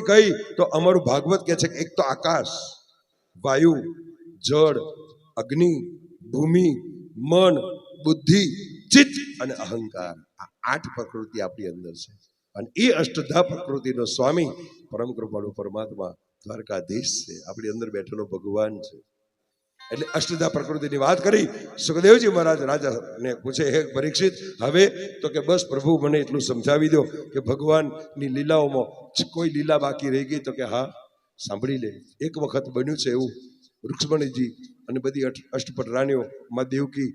કહી તો અમારું ભાગવત કહે છે કે એક તો આકાશ, વાયુ, જળ, અગ્નિ, ભૂમિ, મન, બુદ્ધિ, ચિત્ત અને અહંકાર, આ 8 પ્રકૃતિ આપણી અંદર છે. અને એ અષ્ટધા પ્રકૃતિનો સ્વામી પરમ કૃપાળુ પરમાત્મા દ્વારકાધીશ છે, આપણી અંદર બેઠેલો ભગવાન છે. એટલે અષ્ટધા પ્રકૃતિની વાત કરી. સુખદેવજી મહારાજ રાજાને પૂછે, હે પરીક્ષિત, હવે તો કે બસ પ્રભુ મને એટલું સમજાવી દો કે ભગવાનની લીલાઓમાં કોઈ લીલા બાકી રહી ગઈ? તો કે હા, સાંભળી લે. એક વખત બન્યું છે એવું, રૂક્ષ્મણીજી અને બધી અષ્ટપટ રાણીઓ માં દેવકી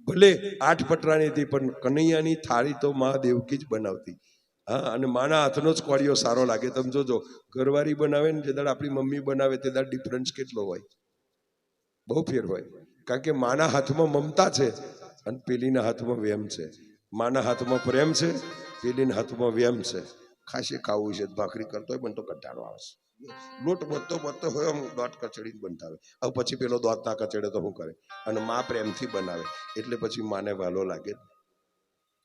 ભલે 8 પટરાણી હતી, પણ કનૈયાની થાળી તો માં દેવકી જ બનાવતી. હા, અને માના હાથનો જ કોળિયો સારો લાગે. તમે જોજો, ઘરવાળી બનાવે ને જે દાડ આપણી મમ્મી બનાવે તે દાડ ડિફરન્સ કેટલો હોય, બહુ ફેર હોય. કારણ કે માના હાથમાં મમતા છે અને પેલીના હાથમાં વેમ છે. માના હાથમાં પ્રેમ છે, પેલીના હાથમાં વેમ છે. ખાસી ખાવું છે, ભાખરી કરતો હોય મને તો કંટાળો આવશે. લોટ વધતો હોય આમ દોત કચડી બંધાવે. હવે પછી પેલો દોત ના કચડે તો શું કરે? અને માં પ્રેમથી બનાવે એટલે પછી માને વાલો લાગે.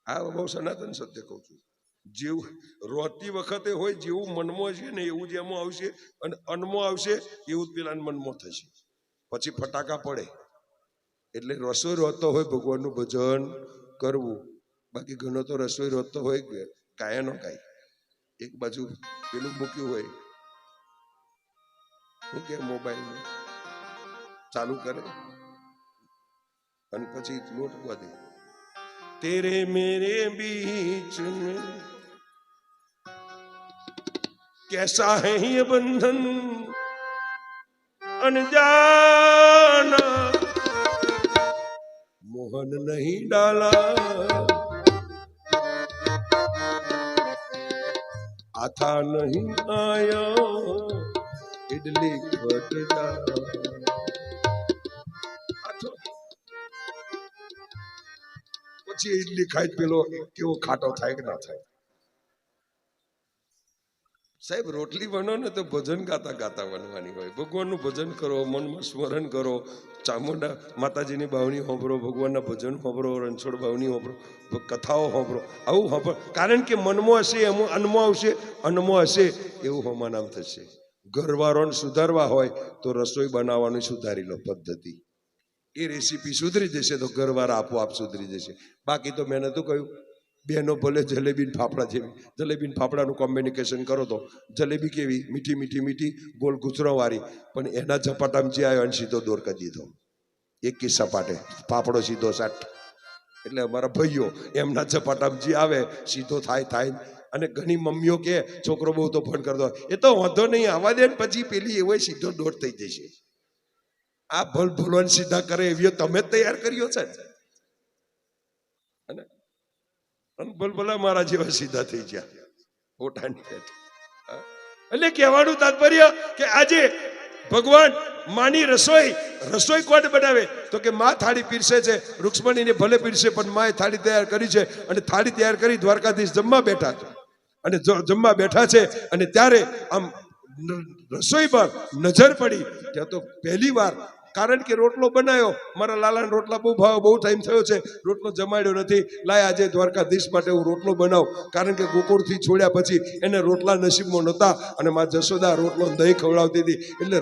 આ બહુ સનાતન સત્ય કહું છું. જેવું રોતી વખતે હોય, જેવું મનમાં છે ને એવું જ એમાં આવશે, અને અન્નમાં આવશે એવું જ પેલા મનમાં થશે. પછી ફટાકા પડે. એટલે રસોઈ રોતો હોય ભગવાનનું ભજન કરવું. બાકી ઘણો તો રસોઈ રોતો હોય કાયાનો કાય, એક બાજુ પેલું મૂક્યું હોય, શું કે મોબાઈલ ચાલુ કરે અને પછી લોટ વધે. તેરે મેરે બીચ મેં कैसा है ये बंधन अनजाना, मोहन नहीं डाला आता नहीं आया इडली बटला. પછી ઇડલી ખાઈ પેલો કેવો ખાટો થાય કે ના થાય? સાહેબ, રોટલી બનો ને તો ભજન ગાતા ગાતા બનવાની હોય. ભગવાનનું ભજન કરો, મનમાં સ્મરણ કરો, ચામુંડા માતાજીની બાવણી હોંભરો, ભગવાનના ભજન હોંભરો, રણછોડ બાવણી હોંભરો, કથાઓ હોંભરો. આવું હોંભરો, કારણ કે મનમાં હશે એમાં અન્નમાં આવશે, અન્નમાં હશે એવું હોમાં નામ થશે. ઘરવાળાને સુધારવા હોય તો રસોઈ બનાવવાની સુધારી લો પદ્ધતિ. એ રેસીપી સુધરી જશે તો ઘરવાળા આપોઆપ સુધરી જશે. બાકી તો મેં નતું કહ્યું, બેનો ભલે જલેબી ફાફડા જેવી, જલેબી ફાફડાનું કોમ્બિનેશન કરો તો જલેબી કેવી મીઠી મીઠી મીઠી ગોળ ગુચરાવાળી, પણ એના ઝપાટામાં જે આવ્યો અને સીધો દોર કરી દીધો. એક સપાટે ફાફડો સીધો સાટ. એટલે અમારા ભાઈઓ એમના ઝપાટામાં જે આવે સીધો થાય. અને ઘણી મમ્મીઓ કે છોકરો બહુ તો ફોન કરતો, એ તો વાંધો નહીં, આવવા દે ને પછી પેલી એવો સીધો દોર થઈ જશે. આ ભલ ભૂલવાન સીધા કરે એવી તમે જ તૈયાર કર્યો છે ને. ભલા મારા જેવા સીધા થઈ ગયા ઓટાની. એટલે કહેવાનું તાત્પર્ય કે આજે ભગવાન માની રસોઈ કોણ બનાવે? તો કે માં થાળી પીરસે છે. રૂક્ષ્મણીને ભલે પીરસે પણ માએ થાળી તૈયાર કરી છે. અને થાળી તૈયાર કરી દ્વારકાધીશ જમવા બેઠા છે. અને જમવા બેઠા છે અને ત્યારે આમ રસોઈ પર નજર પડી. ત્યાં તો પહેલી વાર, કારણ કે રોટલો બનાવ્યો, મારા લાલાને રોટલા બહુ ભાવ, બહુ ટાઈમ થયો છે, રોટલો જમાડ્યો નથી. લાય આજે દ્વારકાધીશ માટે હું રોટલો બનાવ. કારણ કે ગોકુળથી છોડ્યા પછી એને રોટલા નસીબમાં નહોતા, અને માં જશોદા રોટલો દહીં ખવડાવતી હતી. એટલે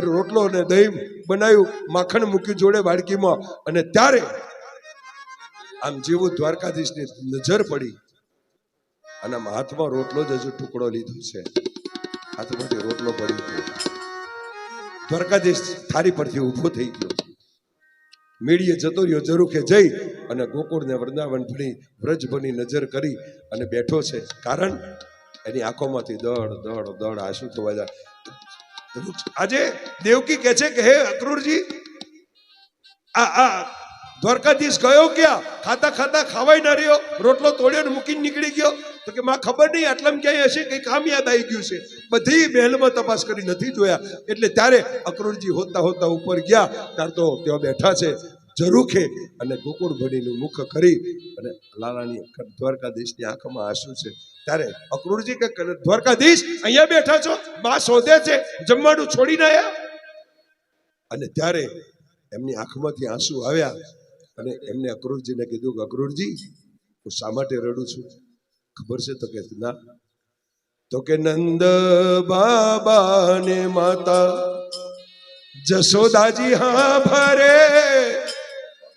રોટલો અને દહીં બનાવ્યું, માખણ મૂક્યું જોડે વાડકીમાં. અને ત્યારે આમ જેવું દ્વારકાધીશની નજર પડી અને હાથમાં રોટલો જ હજુ ટુકડો લીધો છે, હાથમાંથી રોટલો પડી ગયો. દ્વારકાધીશ થાળી પરથી ઊભો થઈ ગયો, મેળીએ જતો રહ્યો, ઝરૂખે જઈ અને ગોકુળને વૃંદાવન ભણી વ્રજ ભણી નજર કરી અને બેઠો છે. કારણ એની આંખોમાંથી દળ આંસુ થવા જાય. આજે દેવકી કહે છે કે હે અક્રૂરજી, આ દ્વારકાધીશ ગયો ક્યાં? ખાતા ખાતા ખાવાય ના રહ્યો, રોટલો તોડ્યો ને મૂકીને નીકળી ગયો. તો કે માં ખબર નહીં, આટલામાં ક્યાંય હશે, કઈ કામ યાદ આવી ગયું છે. બધી મહેલમાં તપાસ કરી નથી જોયા. એટલે ત્યારે અક્રૂરજી હોતા ઉપર ગયા, ત્યારે તો ત્યાં બેઠા છે ઝરૂખે અને ગોકુળ ભણીનું મુખ કરી અને લાલાની દ્વારકાધીશની આંખમાં આંસુ છે. ત્યારે અક્રૂરજી કે દ્વારકાધીશ અહીંયા બેઠા છો, માં શોધે છે, જમવાનું છોડીને આવ્યા? અને ત્યારે એમની આંખમાંથી આંસુ આવ્યા અને એમને અક્રૂરજીને કીધું કે, અક્રૂરજી હું શા માટે રડું છું ખબર છે? તો કે ના. તો કે નંદ બાબા ને માતા જશોદાજી હા ભરે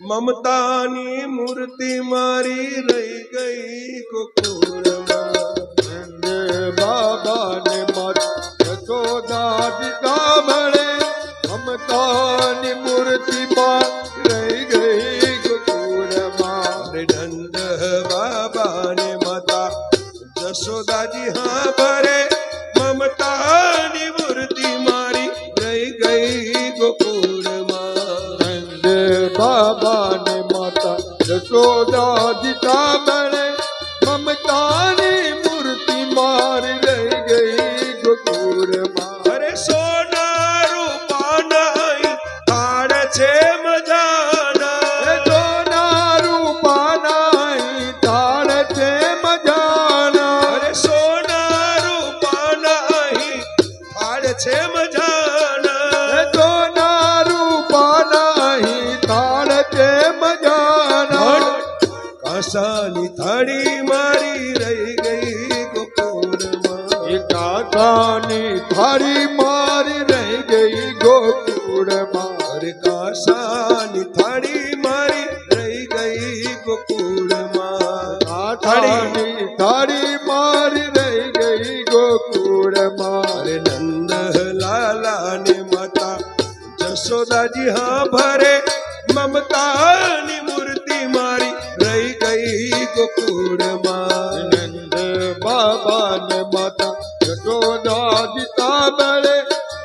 મમતાની મૂર્તિ મારી રહી ગઈ ગોકુળમાં બાબા ને માતા જશોદાજી સાંભળે મમતાની મૂર્તિ માં રહી ગઈ ગોકુળમાં નંદ બાબા ને માતા જશોદાજી હા ભરે મમતાની મૂર્તિ મારી રહી ગઈ ગોકુળમાં બાબા ને માતા જશોદાજી સાંભળે મમતાની મૂર્તિ મારી રહી ગઈ ગોકુળમાં અરે સોના રૂપાના તાળ છે મજાના સોના રૂપાના તાળ છે મજાના અરે સોના રૂપાના તાળ છે મજાના સોના રૂપાના તાળ છે મજાના કાંસાની થાળી મારી રહી ગઈ ગોકુળમાં કાકાની થાળી મારી રહી ગઈ ગોકુળમાં અરે કાંસાની થાળી મારી રહી ગઈ ગોકુળમાં કાકાની થાળી મારી રહી ગઈ ગોકુળમાં અરે નંદ લાલા ને માતા જશોદાજી હા ભરે મમતાની મૂર્તિ મારી રહી ગઈ ગોકુળમાં નંદ બાબા ને માતા જશોદાજી સાંભળે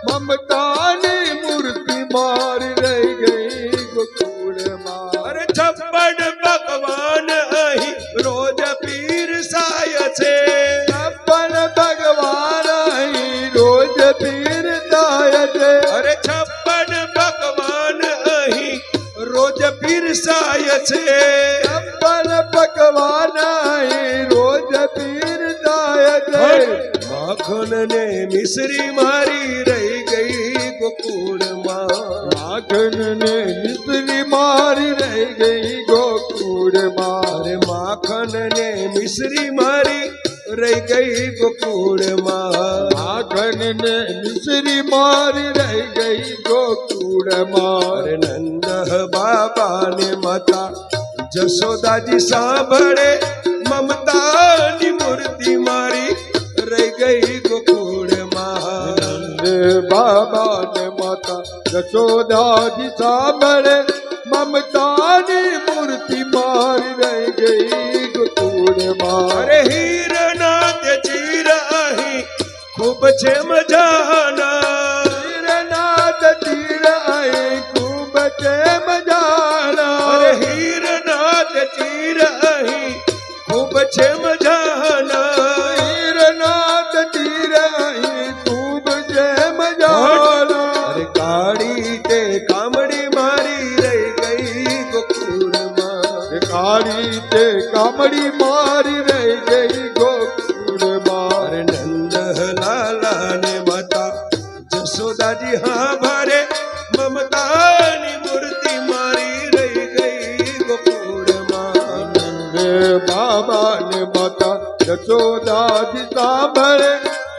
મમતાની મૂર્તિ મારી રહી ગઈ ગોકુળમાં અરે છપ્પન ભગવાન અહીં રોજ પીરસાય છે છપ્પન ભગવાન અહીં રોજ પીરસાય છે અરે છપ્પન ભગવાન અહીં રોજ પીરસાય છે છપ્પન ભગવાન અહીં રોજ પીરસાય છે માખણ ને મિશ્રી મારી રહી ગઈ ગોકુળમાં માખણ ને મિશ્રી મારી રહી ગઈ ગોકુળમાં અરે માખણ ને મિશ્રી મારી રહી ગઈ ગોકુળમાં માખણ ને મિશ્રી મારી રહી ગઈ ગોકુળમાં અરે નંદ બાબા ને માતા જશોદાજી સાંભળે મમતાની મૂર્તિ મારી રહી ગઈ ગોકુળમાં બાબા ને માતા જશોદાજી સાંભળે મમતાની મૂર્તિ મારી રહી ગઈ ગોકુળમાં અરે હીરનાથ ચીર અહીં ખૂબ છે મજાના હીરનાથ તીર અહીં ખૂબ છે મજાના અરે હીરનાથ ચીર અહીં ખૂબ છે મજાના હીરનાથ તીર અહીં ખૂબ છે મજાના અરે કાળી તે કામડી મારી રહી ગઈ ગોકુળમાં કાળી તે કામડી મારી રહી ગઈ ગોકુળમાં અરે નંદ લાલા ને માતા જશોદાજી હા ભરે મમતાની મૂર્તિ મારી રહી ગઈ ગોકુળમાં બાબા ને માતા જશોદાજી સાંભળે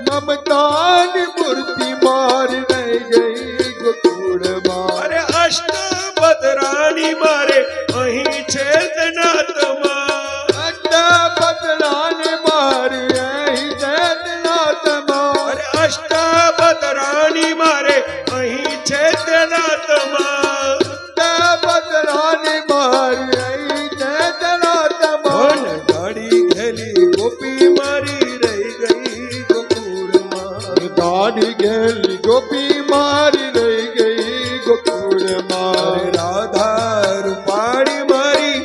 મમતાની મૂર્તિ મારી રહી ગઈ ગોકુળમાં અરે અષ્ટભદ્રાની મારે અહીં છે જનાતમાં અષ્ટભદ્રાની મારી અહીં છે જનાતમાં અરે અષ્ટભદ્રાની મારે અહીં છે જનાતમાં અષ્ટભદ્રાની મારી અહીં છે જનાતમાં ગાડી ઘેલી ગોપી મારી રહી ગઈ ગોકુળમાં ગાડી ગેલી ગોપી મારી રહી ગઈ ગોકુળમાં અરે રાધા રૂપાળી મારી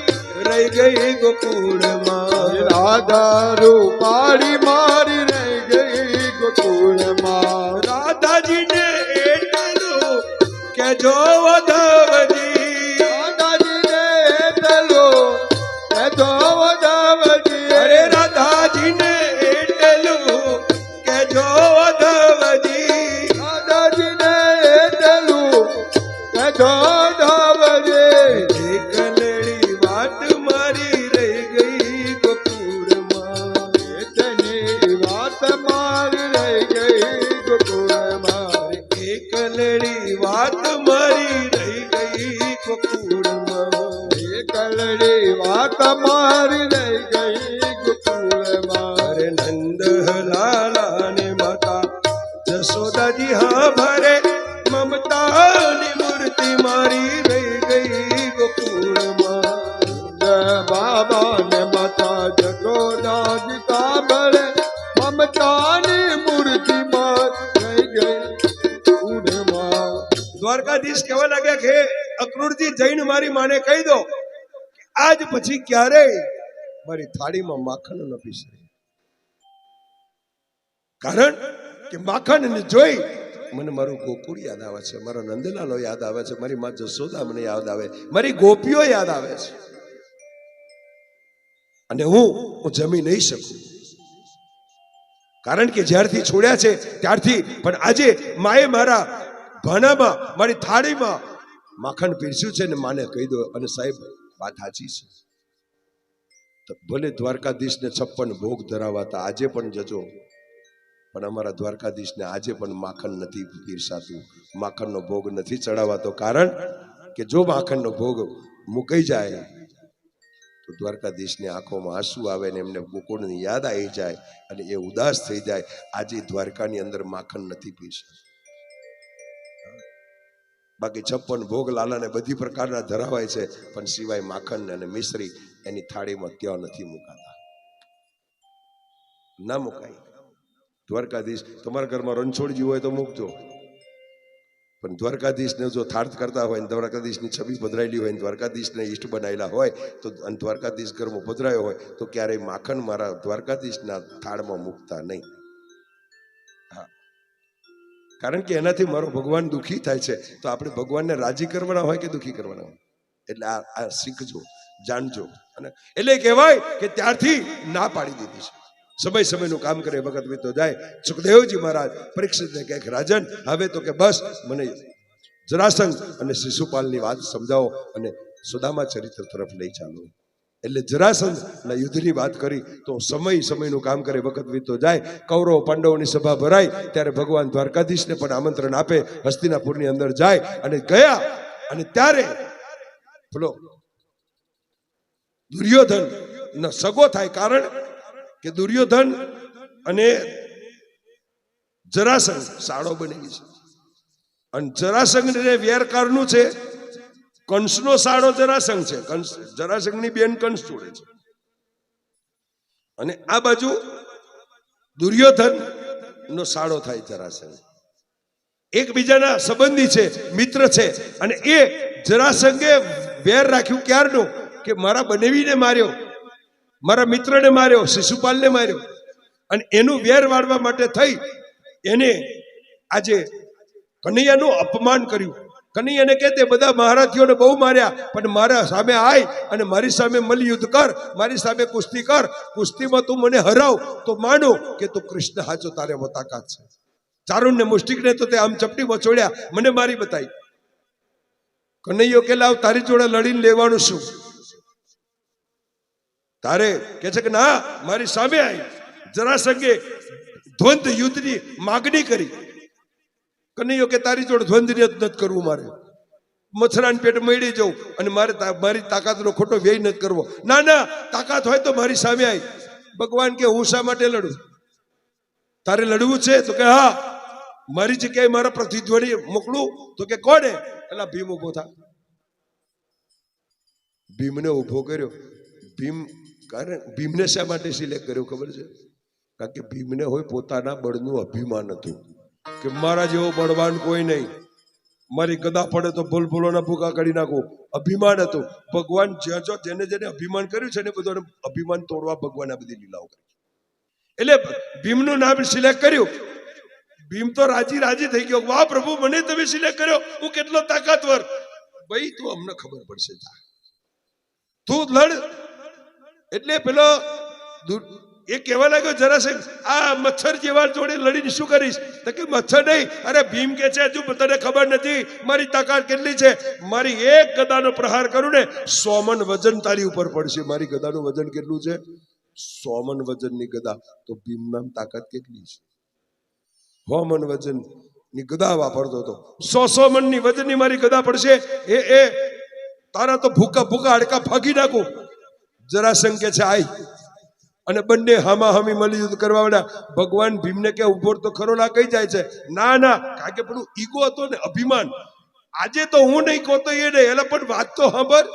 રહી ગઈ ગોકુળમાં રાધા રૂપાળી મારી રહી ગઈ ગોકુળમાં રાધાજીને એટલું કે જો વધવજી રાધાજીને એટલો કેજો વધાવજી અરે રાધાજીને એટલું કે જો વધવજી રાધાજીને એટલું કેજો વધાવજી એકલડી વાટ મારી રહી ગઈ ગોકુળમાં તેની વાત મારી તમારી રહી ગઈ ગોકુળમાં. અરે નંદ લાલા ને માતા જશોદાજી હા ભરે મમતાની મૂર્તિ મારી રહી ગઈ ગોકુળમાં. બાબા ને માતા જગોદાજી કાબળે મમતાની મૂર્તિ માં રહી ગઈ ગોકુળમાં. દ્વારકાધીશ કહેવા લાગ્યા કે અક્રૂરજી જઈને મારી માને કહી દો કે આજ પછી ક્યારેય મારી થાળીમાં માખણ ન પીસે. કારણ કે માખણ જોઈ મને મારું ગોકુળ યાદ આવે છે, મારો નંદલાલો યાદ આવે છે, મારી માં જશોદા મને યાદ આવે, મારી ગોપીઓ યાદ આવે છે, અને હું જમી નહીં શકું. કારણ કે જ્યારથી છોડ્યા છે ત્યારથી પણ આજે માએ મારા ભાણામાં મારી થાળીમાં માખણ પીરસ્યું છે ને માને કહી દો. અને સાહેબ વાત સાચી છે. તો ભલે દ્વારકાધીશને 56 ભોગ ધરાવાતા આજે પણ જજો, પણ અમારા દ્વારકાધીશને આજે પણ માખણ નથી પીરસાતું, માખણનો ભોગ નથી ચડાવાતો. કારણ કે જો માખણનો ભોગ મુકાઈ જાય તો દ્વારકાધીશની આંખોમાં આંસુ આવે ને એમને ગોકુળની યાદ આવી જાય અને એ ઉદાસ થઈ જાય. આજે દ્વારકાની અંદર માખણ નથી પીરસાતું. બાકી 56 ભોગ લાલાને બધી પ્રકારના ધરાવાય છે, પણ સિવાય માખણ અને મિશ્રી એની થાળીમાં ત્યાં નથી મુકાતા. ના મુકાય. દ્વારકાધીશ તમારા ઘરમાં રણછોડજી હોય તો મૂકજો, પણ દ્વારકાધીશને જો થાળ કરતા હોય ને દ્વારકાધીશની છબી પધરાયેલી હોય ને દ્વારકાધીશને ઈષ્ટ બનાવેલા હોય તો અને દ્વારકાધીશ ઘરમાં પધરાયો હોય તો ક્યારેય માખણ મારા દ્વારકાધીશના થાળમાં મૂકતા નહીં. કારણ કે એનાથી મારો ભગવાન દુઃખી થાય છે. તો આપણે ભગવાનને રાજી કરવાના હોય કે દુઃખી કરવાના હોય, એટલે આ શીખજો, જાણજો. અને એટલે કહેવાય કે ત્યારથી ના પાડી દીધી છે. સમય સમયનું કામ કરે વખત વીતો જાય. સુખદેવજી મહારાજ પરીક્ષિતને કહે કે રાજન હવે તો કે બસ મને જરાસંઘ અને શિશુપાલની વાત સમજાવો અને સુદામા ચરિત્ર તરફ લઈ ચાલો. એટલે જરાસંઘના યુદ્ધની વાત કરી તો સમયનું કામ કરે વખત વીતો જાય. કૌરવ પાંડવોની સભા ભરાય ત્યારે ભગવાન દ્વારકાધીશને પણ આમંત્રણ આપે, હસ્તિનાપુરની અંદર જાય અને ગયા. અને ત્યારે પેલો દુર્યોધન નો સગો થાય. કારણ કે દુર્યોધન અને જરાસંઘ સાળો બનેલી છે, અને જરાસંઘને વેરકારનું છે. કંસનો સાળો જરાસંઘ છે, જરાસંઘની બેન કંસ જોડે છે, અને આ બાજુ દુર્યોધન નો સાળો થાય જરાસંઘ. એકબીજાના સંબંધી છે, મિત્ર છે. અને એ જરાસંઘે વેર રાખ્યું ક્યારનું કે મારા બનેવીને માર્યો, મારા મિત્રને માર્યો, શિશુપાલને માર્યો, અને એનું વેર વાળવા માટે થઈ એને આજે કનૈયાનું અપમાન કર્યું. કનૈયાને કહેતે બધા મહારથીઓને બહુ માર્યા, પણ મારા સામે આય અને મારી સામે મલ્લયુદ્ધ કર, મારી સામે કુસ્તી કર. કુસ્તીમાં તું મને હરાવ તો માનો કે તું કૃષ્ણ હાચો, તારે તાકાત છે. ચારુણને મુષ્ટિકને તો તે આમ ચપટીમાં છોડ્યા, મને મારી બતાવી. કનૈયો કે લાવ તારી જોડે લડીને લેવાનું શું? તારે કે છે કે ના, મારી સામે આવી. જરાસંઘે દ્વંદ યુદ્ધની માગણી કરી. કનૈયો કે તારી જોડે દ્વંદ નથી કરવું, મારે મચ્છરાને પેટ મળી જવું અને મારી તાકાતનો ખોટો વ્યય નથી કરવો. ના ના, તાકાત હોય તો મારી સામે આવી. ભગવાન કે હું શા માટે લડું? તારે લડવું છે તો કે હા. મારી જગ્યાએ મારા પ્રતિદ્વંદી મોકલું તો કે કોને? એટલે ભીમ ઉભો થા. ભીમને ઉભો કર્યો. ભીમને શા માટે સિલેક્ટ કર્યો ખબર છે? કારણ કે ભીમને હોય પોતાના બળનું અભિમાન હતું કે મારા જેવો બળવાન કોઈ નહીં, મારી ગદા પડે તો ભૂલોના ભૂકા કાઢી નાખું. અભિમાન હતું. ભગવાન જેને જેને અભિમાન કર્યું છે ને બધું અભિમાન તોડવા ભગવાન આ બધી લીલાઓ કરી. એટલે ભીમનું નામ સિલેક્ટ કર્યું. ભીમ તો રાજી થઈ ગયો. વાહ પ્રભુ, મને તમે સિલેક્ટ કર્યો, હું કેટલો તાકાતવર. ભાઈ તું અમને ખબર પડશે, તું લડ. એટલે પેલો એ કહેવા લાગ્યો જરાસંઘ, આ મચ્છર જેવા જોડે લડીને શું કરીશ? તો કે મચ્છર નહીં, અરે ભીમ કે છે હજુ તને ખબર નથી મારી તાકાત કેટલી છે. મારી એક ગદાનો પ્રહાર કરું ને 100 મણ વજન તારી ઉપર પડશે. મારી ગદાનું વજન કેટલું છે? 100 મણ વજનની ગદા. તો ભીમના તાકાત કેટલી છે? 100 મણ વજનની ગદા વાપરતો હતો. 100 મણની વજનની મારી ગદા પડશે. એ તારા તો ભૂકા હાડકા ભાગી નાખું. જરાસંઘ કે છે આઈ, અને બંને હામાહામી મળી યુદ્ધ કરવા વાળા. ભગવાન ભીમને કે ઉભો તો ખરો ના કહી જાય છે, ના ના, કારણ કે પેલું ઈગો હતો ને, અભિમાન. આજે તો હું નહીં કહો તો એ નહીં, એટલે પણ વાત તો સાંભળ.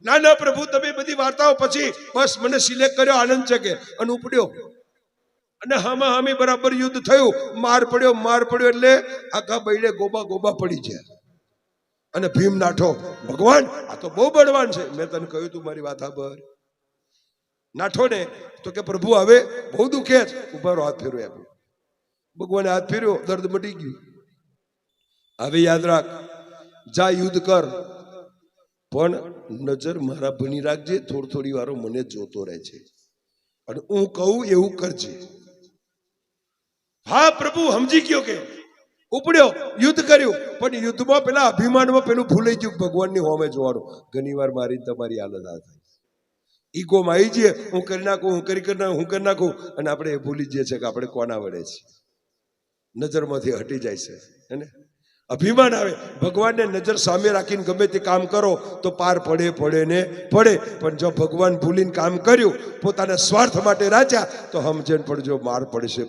ના ના પ્રભુ, તમે બધી વાર્તાઓ પછી બસ મને સિલેક્ટ કર્યો, આનંદ છે કે. અને ઉપડ્યો અને હામાહામી બરાબર યુદ્ધ થયું, માર પડ્યો એટલે આખા બૈડે ગોબા ગોબા પડી ગયા. અને ભીમ નાઠો, ભગવાન આ તો બહુ બળવાન છે. મેં તને કહ્યું તું મારી વાત સાંભળ. નાઠો ને તો કે પ્રભુ હવે બહુ દુખે છે. ઉભારો, હાથ ફેરવ્યો આપ્યો. ભગવાને હાથ ફેર્યો, દર્દ મટી ગયું. હવે યાદ રાખ, જા યુદ્ધ કર, પણ નજર મારા બની રાખજે. થોડી વારો મને જોતો રહે છે, અને હું કહું એવું કરજે. હા પ્રભુ સમજી ગયો કે ઉપડ્યો, યુદ્ધ કર્યું, પણ યુદ્ધમાં પેલા અભિમાનમાં પેલું ભૂલાઈ ગયું ભગવાનની હોમે જોવાનું. ઘણી વાર મારી તમારી હાલત આ થાય. ઈગોમાં આવી જઈએ, હું કરી નાખું, હું કરી નાખું, અને આપણે એ ભૂલી જઈએ છીએ કે આપણે કોના વડે છે. નજરમાંથી હટી જાય છે, હે? અભિમાન આવે. ભગવાનને નજર સામે રાખીને ગમે તે કામ કરો તો પાર પડે ને પડે. પણ જો ભગવાન ભૂલીને કામ કર્યું, પોતાના સ્વાર્થ માટે રાખ્યા, તો સમજણ પડજો, માર પડશે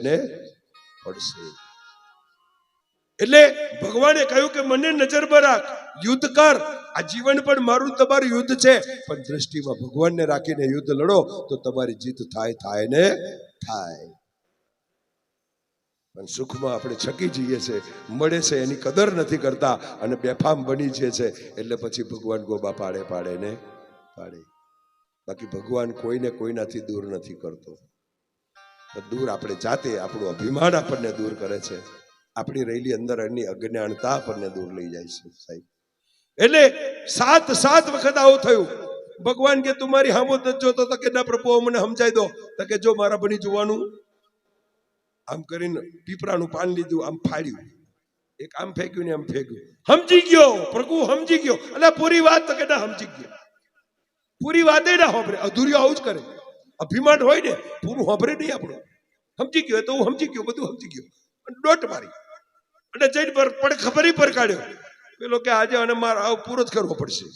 ને પડશે. એટલે ભગવાને કહ્યું કે મને નજરમાં રાખ, યુદ્ધ કર. આ જીવન પણ મારું તમારું યુદ્ધ છે, પણ દ્રષ્ટિમાં ભગવાનને રાખીને યુદ્ધ લડો તો તમારી જીત થાય ને થાય. પણ સુખમાં આપણે છકી જઈએ છે, મળે છે એની કદર નથી કરતા, અને બેફામ બની જઈએ છે. એટલે પછી ભગવાન ગોબા પાડે ને પાડે. બાકી ભગવાન કોઈને કોઈનાથી દૂર નથી કરતો. દૂર આપણે જાતે, આપણું અભિમાન આપણને દૂર કરે છે. આપણી રહેલી અંદર એની અજ્ઞાનતા આપણને દૂર લઈ જાય છે, સાહેબ. એટલે સાત વખત આવું થયું. ભગવાન કે તું મારી હામો નથી જોતો? તો કે ના પ્રભુ, મને સમજાઈ દો. તો કે જો મારા બની જોવાનું. આમ કરીને પીપળાનું પાન લીધું, આમ ફાડ્યું, એક આમ ફેંક્યું ને આમ ફેંક્યું. સમજી ગયો પ્રભુ, સમજી ગયો. એટલે પૂરી વાત તો કે ના સમજી ગયો. પૂરી વાત એ ના સાંભળે, અધૂરી આવું જ કરે. અભિમાન હોય ને, પૂરું સાંભળે નહીં આપણું. સમજી ગયો તો હું સમજી ગયો, બધું સમજી ગયો. દોટ મારી અને જઈને પડે ખબર પર કાઢ્યો. પેલો કે આજે અને મારે આવું પૂરો જ કરવો પડશે.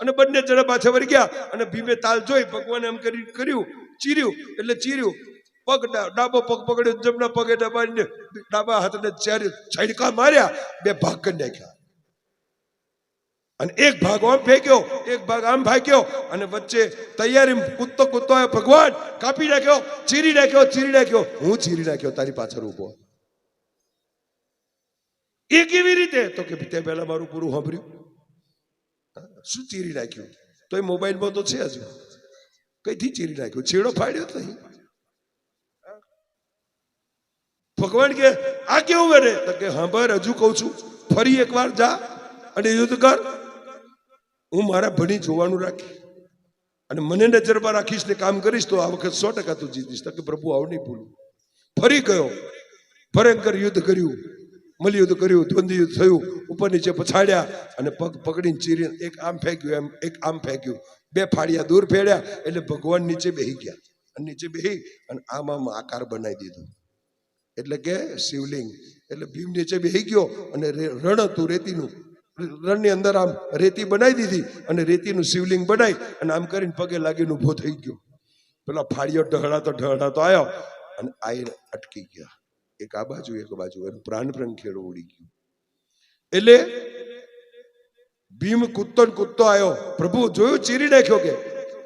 અને બંને જણા પાછા વળી ગયા. અને ભીમે તાલ જોઈ, ભગવાને એમ કર્યું, ચીર્યું. એટલે ચીર્યું, પગ ડાબો પગ પકડ્યો, જમણા પગે દબાઈને ડાબા હાથને ચારે છડકા માર્યા, બે ભાગ કરી નાખ્યા. અને એક ભાગ આમ ફેંક્યો, એક ભાગ આમ ફેંક્યો, અને વચ્ચે તૈયારી કૂદતો ભગવાન કાપી નાખ્યો, ચીરી નાખ્યો. હું ચીરી નાખ્યો, તારી પાછળ ઉભો. એ કેવી રીતે? તો કે તે પહેલા મારું પૂરું સાંભળ્યું. શું ચીરી નાખ્યું? તો એ મોબાઈલમાં તો છે હજુ. કઈથી ચીરી નાખ્યું? છેડો ફાડ્યો જ નહીં. ભગવાન કે આ કેવું કરે? તો કે સાંભળ, હજુ કહું છું, ફરી એકવાર જા અને યુદ્ધ કર. હું મારા ભણી જોવાનું રાખી અને મને નજરમાં રાખીશ ને કામ કરીશ તો આ વખત 100% તું જીતીશ. તો કે પ્રભુ આવું નહીં ભૂલું. ફરી ગયો, ભયંકર યુદ્ધ કર્યું, મલયુદ્ધ કર્યું, દ્વંદ્વ યુદ્ધ થયું, ઉપર નીચે પછાડ્યા, અને પગ પકડીને ચીરીને એક આમ ફેંક્યું, એક આમ ફેંક્યું, બે ફાડિયા દૂર ફેડ્યા. એટલે ભગવાન નીચે બેસી ગયા, અને નીચે બેસી અને આમ આકાર બનાવી દીધો, એટલે કે શિવલિંગ. એટલે ભીમ નીચે બેસી ગયો, અને રણ હતું રેતીનું, રણની અંદર આમ રેતી બનાવી દીધી, અને રેતીનું શિવલિંગ બનાવી અને આમ કરીને પગે લાગીને ઉભો થઈ ગયો. પેલા ફાડિયો ઢહળાતો આવ્યો અને આઈને અટકી ગયા. એક આ બાજુ, એક બાજુ, એનું પ્રાણ ખેડો ઉડી ગયું. એટલે ભીમ કૂદતો આવ્યો. પ્રભુ જોયું, ચીરી નાખ્યો કે?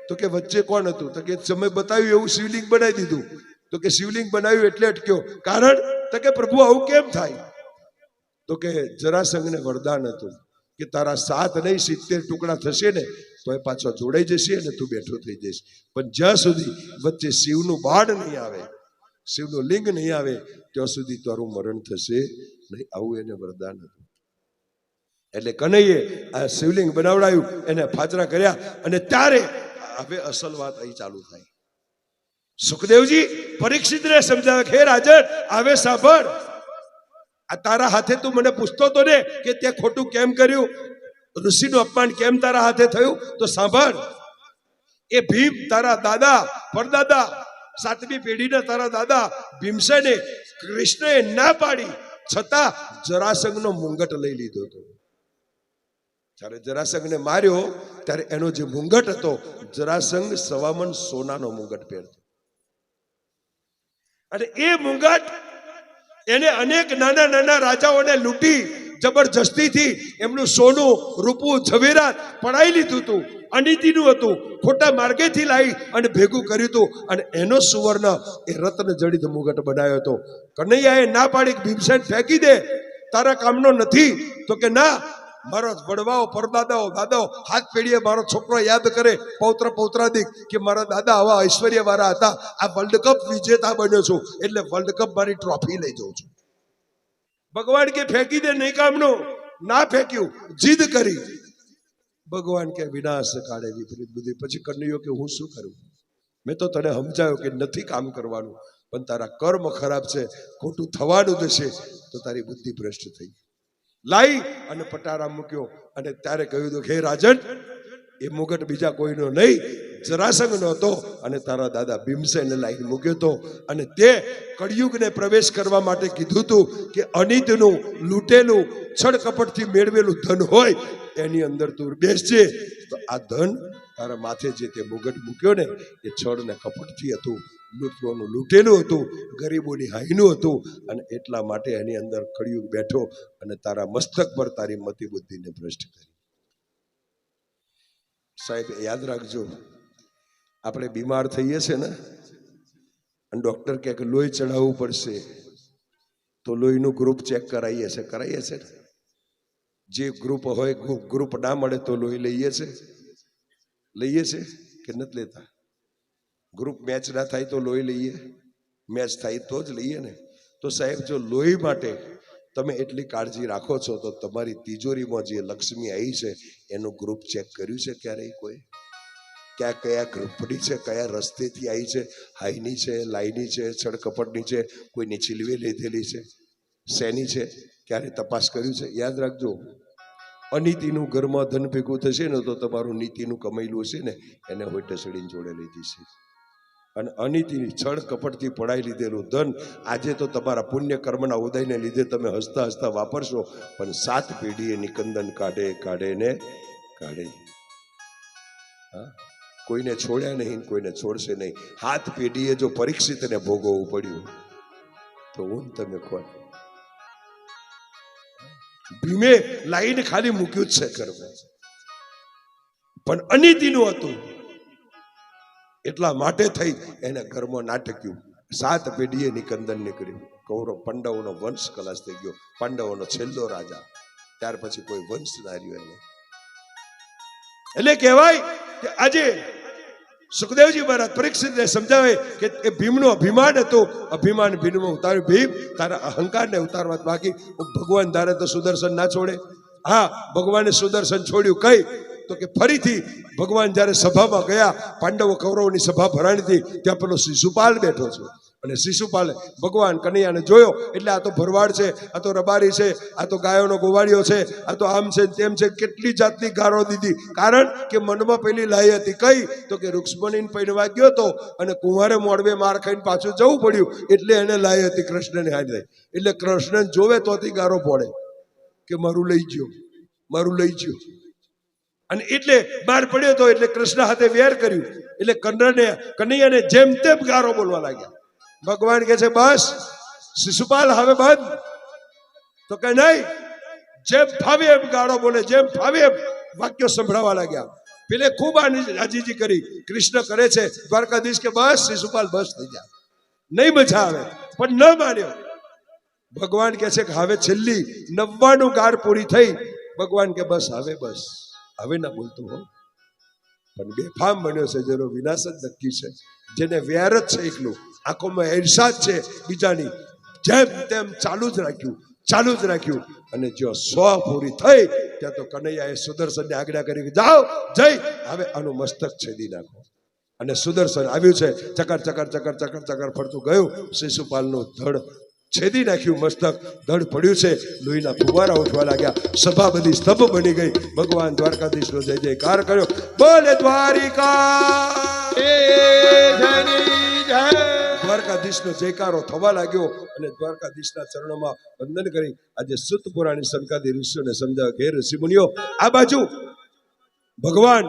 તો કે વચ્ચે કોણ હતું? તો કે સમય બતાવ્યું એવું શિવલિંગ બનાવી દીધું. તો કે શિવલિંગ બનાવ્યું એટલે અટક્યો. કારણ? તો કે પ્રભુ આવું કેમ થાય? તો કે જરાસંઘને વરદાન હતું કે તારા 7 નહીં 70 ટુકડા થશે ને તો એ પાછો જોડાઈ જશે અને તું બેઠો થઈ જઈશ. પણ જ્યાં સુધી વચ્ચે શિવનું બાળ નહીં આવે, શિવનું લિંગ નહીં આવે, ત્યાં સુધી તારું મરણ થશે નહીં. આવું એને વરદાન હતું. એટલે કનૈયે આ શિવલિંગ બનાવડાયું, એને ફાચરા કર્યા, અને ત્યારે હવે અસલ વાત અહીં ચાલુ થાય. સુખદેવજી પરીક્ષિતને સમજાવે, હે રાજન, આવે સાંભળ. આ તારા હાથે તું મને પૂછતો તો ને કે તે ખોટું કેમ કર્યું, ઋષિનું અપમાન કેમ તારા હાથે થયું? તો સાંભળ, એ ભીમ તારા દાદા પરદાદા 7મી પેઢીના તારા દાદા ભીમસેને કૃષ્ણએ ના પાડી છતાં જરાસંઘનો મુંગટ લઈ લીધો હતો. જ્યારે જરાસંઘને માર્યો ત્યારે એનો જે મુંગટ હતો, જરાસંઘ 1.25 મણ સોનાનો મુંગટ પહેરતો, અને એ મુંગટ એને અનેક નાના નાના રાજાઓને લૂંટી જબરજસ્તીથી એમનું સોનું રૂપું ઝવેરાત પડાવી લીધું હતું, અનીતિનું હતું, ખોટા માર્ગેથી લાવી અને ભેગું કર્યું હતું, અને એનો સુવર્ણ એ રત્ન જડિત મુગટ બનાવ્યો હતો. કનૈયાએ ના પાડી ભીમસેન ફેંકી દે, તારા કામનો નથી. તો કે ના, મારો વડવાઓ પરદાદાઓ દાદાઓ હાથ પેઢીએ મારો છોકરો યાદ કરે, પૌત્ર પૌત્રાદિક કે મારા દાદા આવા ઐશ્વર્ય વાળા હતા, આ વર્લ્ડ કપ વિજેતા બન્યો છું એટલે વર્લ્ડ કપ મારી ટ્રોફી લઈ જાઉં છું. ભગવાન કે ફેંકી દે, નહીં કામનું. ના ફેંક્યું, જીદ કરી. ભગવાન કે વિનાશ કાળે વિપરીત બુદ્ધિ. પછી કનૈયો કે હું શું કરું? મેં તો તને સમજાવ્યો કે નથી કામ કરવાનું, પણ તારા કર્મ ખરાબ છે, ખોટું થવાનું જશે તો તારી બુદ્ધિ ભ્રષ્ટ થઈ. લાઈ અને પટારા મૂક્યો, અને ત્યારે કહ્યું હતું હે રાજન, એ મુગટ બીજા કોઈનો નહીં, જરાસંઘનો હતો, અને તારા દાદા ભીમસેને લાઈને મૂક્યો હતો. અને તે કળિયુગને પ્રવેશ કરવા માટે કીધું હતું કે અનિતનું લૂંટેલું છળ કપટથી મેળવેલું ધન હોય એની અંદર તું બેસજે, તો આ ધન તારા માથે જે તે મુગટ મૂક્યો ને એ છળ ને કપટથી હતું, લૂંટવાનું લૂંટેલું હતું, ગરીબોની હાઈનું હતું, અને એટલા માટે એની અંદર કળિયુગ બેઠો અને તારા મસ્તક પર તારી મતિ બુદ્ધિને ભ્રષ્ટ કરી. સાહેબ યાદ રાખજો, આપણે બીમાર થઈએ છીએ ને અને ડોક્ટર કહે કે લોહી ચડાવવું પડશે, તો લોહીનું ગ્રુપ ચેક કરાવીએ છીએ. જે ગ્રુપ હોય ગ્રુપ ના મળે તો લોહી લઈએ છે કે નથી લેતા? ગ્રુપ મેચ ના થાય તો લોહી લઈએ, મેચ થાય તો જ લઈએ ને. તો સાહેબ જો લોહી માટે તમે એટલી કાળજી રાખો છો તો તમારી તિજોરીમાં જે લક્ષ્મી આવી છે એનું ગ્રુપ ચેક કર્યું છે ક્યારેય કોઈ? કયા ગ્રુપની છે, કયા રસ્તેથી આવી છે, હાઈની છે, લાઈની છે, છળકપટની છે, કોઈની છીલવે લીધેલી છે, શેની છે, ક્યારે તપાસ કર્યું છે? યાદ રાખજો, અનીતિનું ઘરમાં ધન ભેગું થશે ને તો તમારું નીતિનું કમાયેલું હશે ને એને હોય ટસડીને જોડે લીધી છે. અને અનીતિની છળ કપટથી પડાઈ લીધેલું ધન આજે તો તમારા પુણ્ય કર્મના ઉદયને લીધે તમે હસતા હસતા વાપરશો, પણ 7 પેઢીએ નિકંદન કાઢે ને કાઢે. હા, કોઈને છોડ્યા નહીં, કોઈને છોડશે નહીં. 7 પેઢીએ જો પરીક્ષિતને ભોગવવું પડ્યું તો હું તમે કોણ? ભીમે લાઈન ખાલી મૂક્યું જ છે ઘરમાં, પણ અનીતિનું હતું એટલા માટે થઈ એને ઘરમાં નાટક્યું. 7 પેઢીએ નિકંદન નીકળ્યું. કૌરવ પાંડવોનો વંશ ખલાસ થઈ ગયો, પાંડવોનો છેલ્લો રાજા, ત્યાર પછી કોઈ વંશ ના રહ્યો એને. એટલે કહેવાય કે આજે સુખદેવજી મહારાજ પરીક્ષિતને સમજાવે કે એ ભીમનું અભિમાન હતું, અભિમાન ભીમમાં ઉતાર્યું. ભીમ, તારા અહંકારને ઉતારવા બાકી ભગવાન ધારે તો સુદર્શન ના છોડે. હા, ભગવાને સુદર્શન છોડ્યું. કઈ? તો કે ફરીથી ભગવાન જ્યારે સભામાં ગયા, પાંડવો કૌરવોની સભા ભરાણી હતી, ત્યાં પેલો શિશુપાલ બેઠો છે, અને શિશુપાલે ભગવાન કનૈયાને જોયો એટલે આ તો ભરવાડ છે, આ તો રબારી છે, આ તો ગાયોનો ગોવાળિયો છે, આ તો આમ છે તેમ છે, કેટલી જાતની ગારો દીધી. કારણ કે મનમાં પેલી લાઈ હતી. કઈ? તો કે રૂક્ષ્મણીને પૈણવા ગયો હતો અને કુંવારે મોડવે માર ખાઈને પાછું જવું પડ્યું, એટલે એને લાઈ હતી કૃષ્ણને હાથ થઈ. એટલે કૃષ્ણને જોવે તોથી ગારો પડે કે મારું લઈ ગયો, મારું લઈ ગયો. અને એટલે બહાર પડ્યો તો એટલે કૃષ્ણ હાથે વેર કર્યું, એટલે કનૈયાને જેમ તેમ ગારો બોલવા લાગ્યા. ભગવાન કે છે બસ શિશુપાલ હવે બંધ. તો કે નહીં, જેમ ફાવે એમ ગાળો બોલે, જેમ ફાવે એમ વાક્યો સંભળાવા લાગ્યા. પેલે ખૂબ આજીજી કરી. કૃષ્ણ કરે છે દ્વારકાધીશ કે બસ શિશુપાલ બસ થઈ જાય, નહીં મજા આવે, પણ ન માન્યો. ભગવાન કે છે કે હવે છેલ્લી 99 ગાર પૂરી થઈ. ભગવાન કે બસ હવે ના બોલતો હો. પણ બેફામ બન્યો છે, જેનો વિનાશ જ નક્કી છે, જેને વેર જ છે, એકલું આંખોમાં ઈર્ષા જ છે બીજાની, જેમ તેમ ચાલુ જ રાખ્યું. અને જો 100 પૂરી થઈ ત્યાં તો કનૈયાએ સુદર્શનને આજ્ઞા કરી કે જાઓ જઈ હવે આનું મસ્તક છેદી નાખો. અને સુદર્શન આવ્યું છે, ચકર ચકર ચકર ચકર ચકર ફરતું ગયું, શિશુપાલનું ધડ છેદી નાખ્યું, મસ્તક ધડ પડ્યું છે, લોહીના ફુવારા ઉઠવા લાગ્યા, સભા બધી સ્તબ્ધ બની ગઈ. ભગવાન દ્વારકાધીશનો જય જયકાર કર્યો. બોલે દ્વારિકા દ્વારકાધીશનો જયકારો થવા લાગ્યો અને દ્વારકાધીશના ચરણોમાં વંદન કરી આજે સુત પુરાણી સંકાદી ઋષિઓને સમજાવે કે હે ઋષિ મુનિઓ, આ બાજુ ભગવાન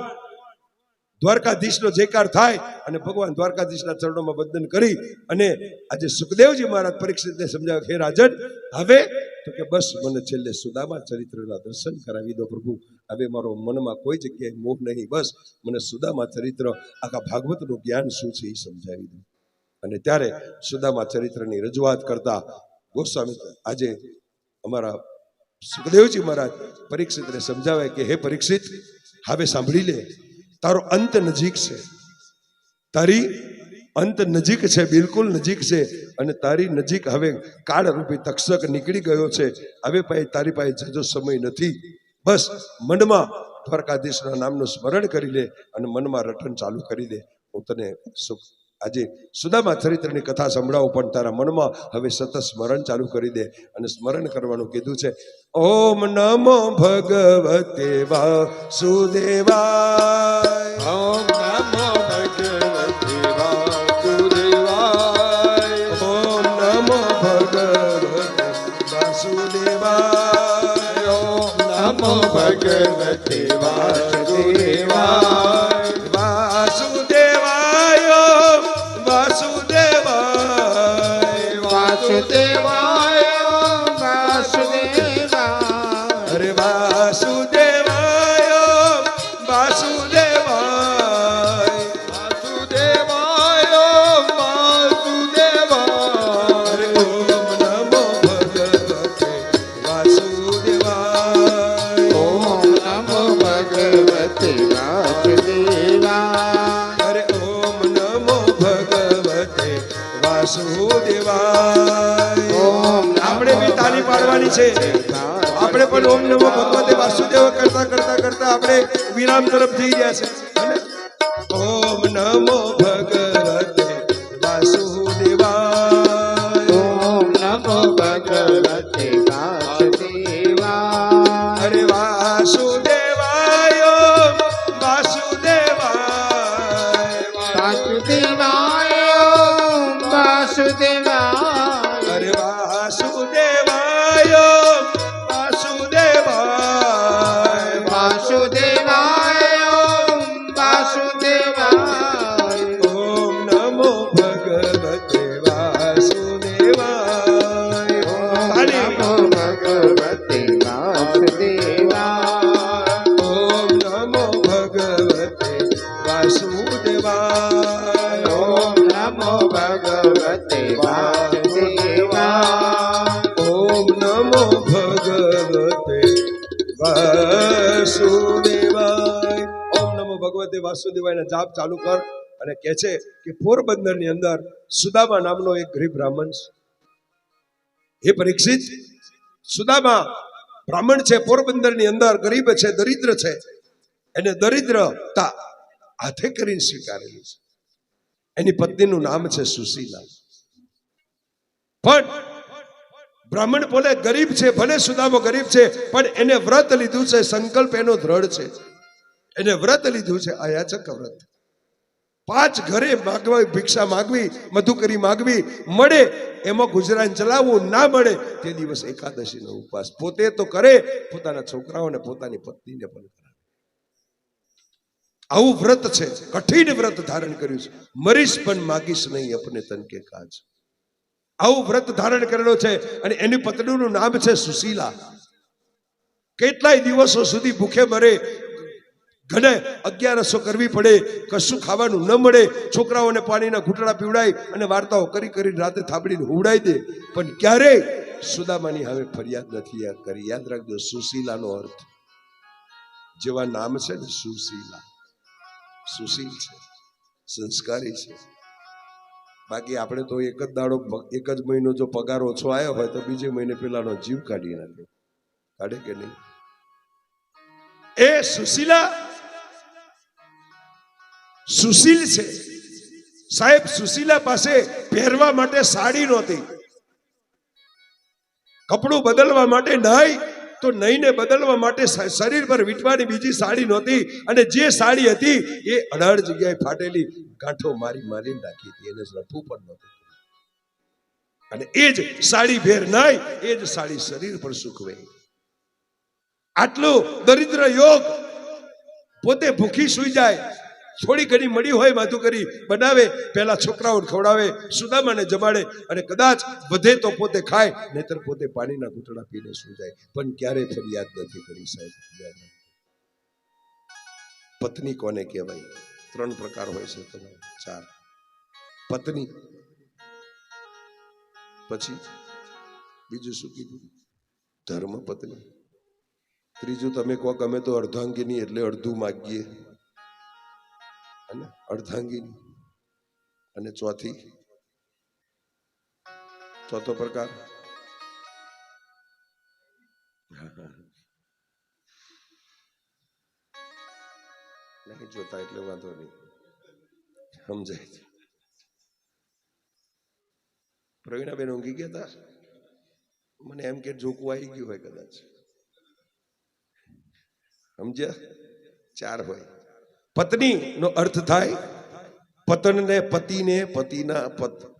દ્વારકાધીશનો જયકાર થાય અને ભગવાન દ્વારકાધીશના ચરણોમાં વંદન કરી અને આજે સુખદેવજી મહારાજ પરીક્ષિતને સમજાવે હે રાજન, હવે તો કે બસ મને છેલ્લે સુદામા ચરિત્રના દર્શન કરાવી દો પ્રભુ. હવે મારો મનમાં કોઈ જગ્યાએ મોહ નહીં, બસ મને સુદામા ચરિત્ર આખા ભાગવતનું જ્ઞાન શું છે એ સમજાવી દો. અને ત્યારે સુદામા ચરિત્રની રજૂઆત કરતા ગોસ્વામી આજે અમારા સુખદેવજી મહારાજ પરીક્ષિતને સમજાવે કે હે પરીક્ષિત, હવે સાંભળી લે, તારો અંત નજીક છે, તારી અંત નજીક છે, બિલકુલ નજીક છે. અને તારી નજીક હવે કાળરૂપી તક્ષક નીકળી ગયો છે. હવે તારી પાસે જજો સમય નથી. બસ મનમાં દ્વારકાધીશના નામનું સ્મરણ કરી લે અને મનમાં રટન ચાલુ કરી દે. હું તને આજે સુદામા ચરિત્રની કથા સંભળાવું, પણ તારા મનમાં હવે સતત સ્મરણ ચાલુ કરી દે. અને સ્મરણ કરવાનું કીધું છે. ઓમ નમો ભગવતે વાસુદેવાય, ઓમ નમો ભગવતે વાસુદેવાય, ઓમ નમો ભગવતે વાસુદેવાય, ઓમ નમો ભગવતે વાસુદેવાય, વાસુદેવાય, વાસુદેવાય, વાસુદેવાય, વાસુદેવાય, અરે વાસુદેવાય, વાસુદેવાય, વાસુદેવાય, વાસુદેવાય, અરે ઓમ નમો ભગવતે વાસુદેવાય, ઓમ નમો ભગવતે વાસુદેવાય, અરે ઓમ નમો ભગવતે વાસુદેવાય. આપણે બી તાલી પાડવાની છે. આપણે પણ ઓમ નમો ભગવતે વાસુદેવ કરતા કરતા કરતા આપણે વિરામ તરફ જઈ ગયા છે. ઓમ નમો ભગવતે વાસુદેવાય, ઓમ નમો ભગવતે વાસુદેવાય, અરે વાસુદેવાય, વાસુદેવાય, વાસુદેવાય, વાસુદેવાય, અરે વાસુદેવાય, વાસુદેવાય, વાસુદેવાય, વાસુદેવાય, ઓમ નમો ભગવતે વાસુદેવાય. નમો ભગવતે વાસુદેવાય, ઓમ નમો ભગવતે વાસુદેવાય, ઓમ નમો ભગવતે વાસુદેવાય, ઓમ નમો ભગવતે વાસુદેવાય. ઓમ નમો ભગવતે વાસુદેવાયના જાપ ચાલુ કર. અને કહે છે કે પોરબંદરની અંદર સુદામા નામનો એક ગરીબ બ્રાહ્મણ છે. હે પરીક્ષિત, સુદામા બ્રાહ્મણ છે, પોરબંદરની અંદર ગરીબ છે, દરિદ્ર છે. એને દરિદ્રતા હાથે કરીને સ્વીકારેલી છે. એની પત્નીનું નામ છે સુશીલા. પણ બ્રાહ્મણ બોલે ગરીબ છે, ભલે સુદામો ગરીબ છે, પણ એને વ્રત લીધું છે, સંકલ્પ એનો દ્રઢ છે. એને વ્રત લીધું છે, અયાચક વ્રત. 5 ઘરે માગવા, ભિક્ષા માગવી, મધુકરી માગવી, મળે એમાં ગુજરાન ચલાવવું, ના મળે તે દિવસ એકાદશીનો ઉપવાસ. પોતે તો કરે, પોતાના છોકરાઓને, પોતાની પત્નીને પણ કરે. આવું વ્રત છે, કઠિન વ્રત ધારણ કર્યું છે. મરીશ પણ માગીશ નહીં અપને તન કે કાજ. આવું વ્રત ધારણ કરેલો છે. અને એની પત્નીનું નામ છે સુશીલા. કેટલાય દિવસો સુધી ભૂખે મરે, ઘણે 1100 કરવી પડે, કશું ખાવાનું ન મળે, છોકરાઓને પાણીના ઘૂંટડા પીવડાય અને વાર્તાઓ કરી કરી રાતે થાબડીને હુવડાવી દે, પણ ક્યારેય સુદામાની હવે ફરિયાદ નથી કરી. યાદ રાખજો, સુશીલાનો અર્થ જેવા નામ છે ને, સુશીલા, સુશીલ છે, સંસ્કારી છે. બાકી આપણે તો એક જ દાડો, એક જ મહિનો જો પગાર ઓછો આવ્યો હોય તો બીજે મહિને પેલાનો જીવ કાઢી નાખે. કાઢે કે નહીં? એ સુશીલા સુશીલ છે સાહેબ. સુશીલા પાસે પહેરવા માટે સાડી નહોતી, કપડું બદલવા માટે નહીં તો નહીને બદલવા માટે શરીર પર વીંટવાની બીજી સાડી નહોતી. અને જે સાડી હતી એ 18 જગ્યાએ ફાટેલી, ગાંઠો મારી મારીને રાખી હતી. એને રફું પણ નહોતું. અને એ જ સાડી ભેર નાય, એ જ સાડી શરીર પર સુકવે. આટલો દરિદ્ર યોગ પોતે ભૂખી સુઈ જાય, થોડી ઘણી મળી હોય માથું કરી બનાવે, પેલા છોકરાઓને ખવડાવે, સુદામાને જમાડે, અને કદાચ વધે તો પોતે ખાય, નહીતર પોતે પાણીના ઘૂંટડા પીને સુઈ જાય. પણ ક્યારેય ફરિયાદ નથી કરી સાહેબ. પત્ની કોને કહેવાય? 3 પ્રકાર હોય છે, તમારે 4. પત્ની, પછી બીજું શું કીધું? ધર્મ પત્ની. ત્રીજું તમે કહો ગમે તો અર્ધાંગિની, એટલે અડધું માગીએ, અને અર્ધાંગિની. અને ચોથો પ્રકાર નહીં જોતા એટલે વાંધો નહીં, સમજાય છે. પ્રવીણાબેન ઊંઘી ગયા હતા, મને એમ કે જોકું આવી ગયું હોય કદાચ, સમજ્યા? 4 હોય. પત્ની નો અર્થ થાય પતનને, પતિને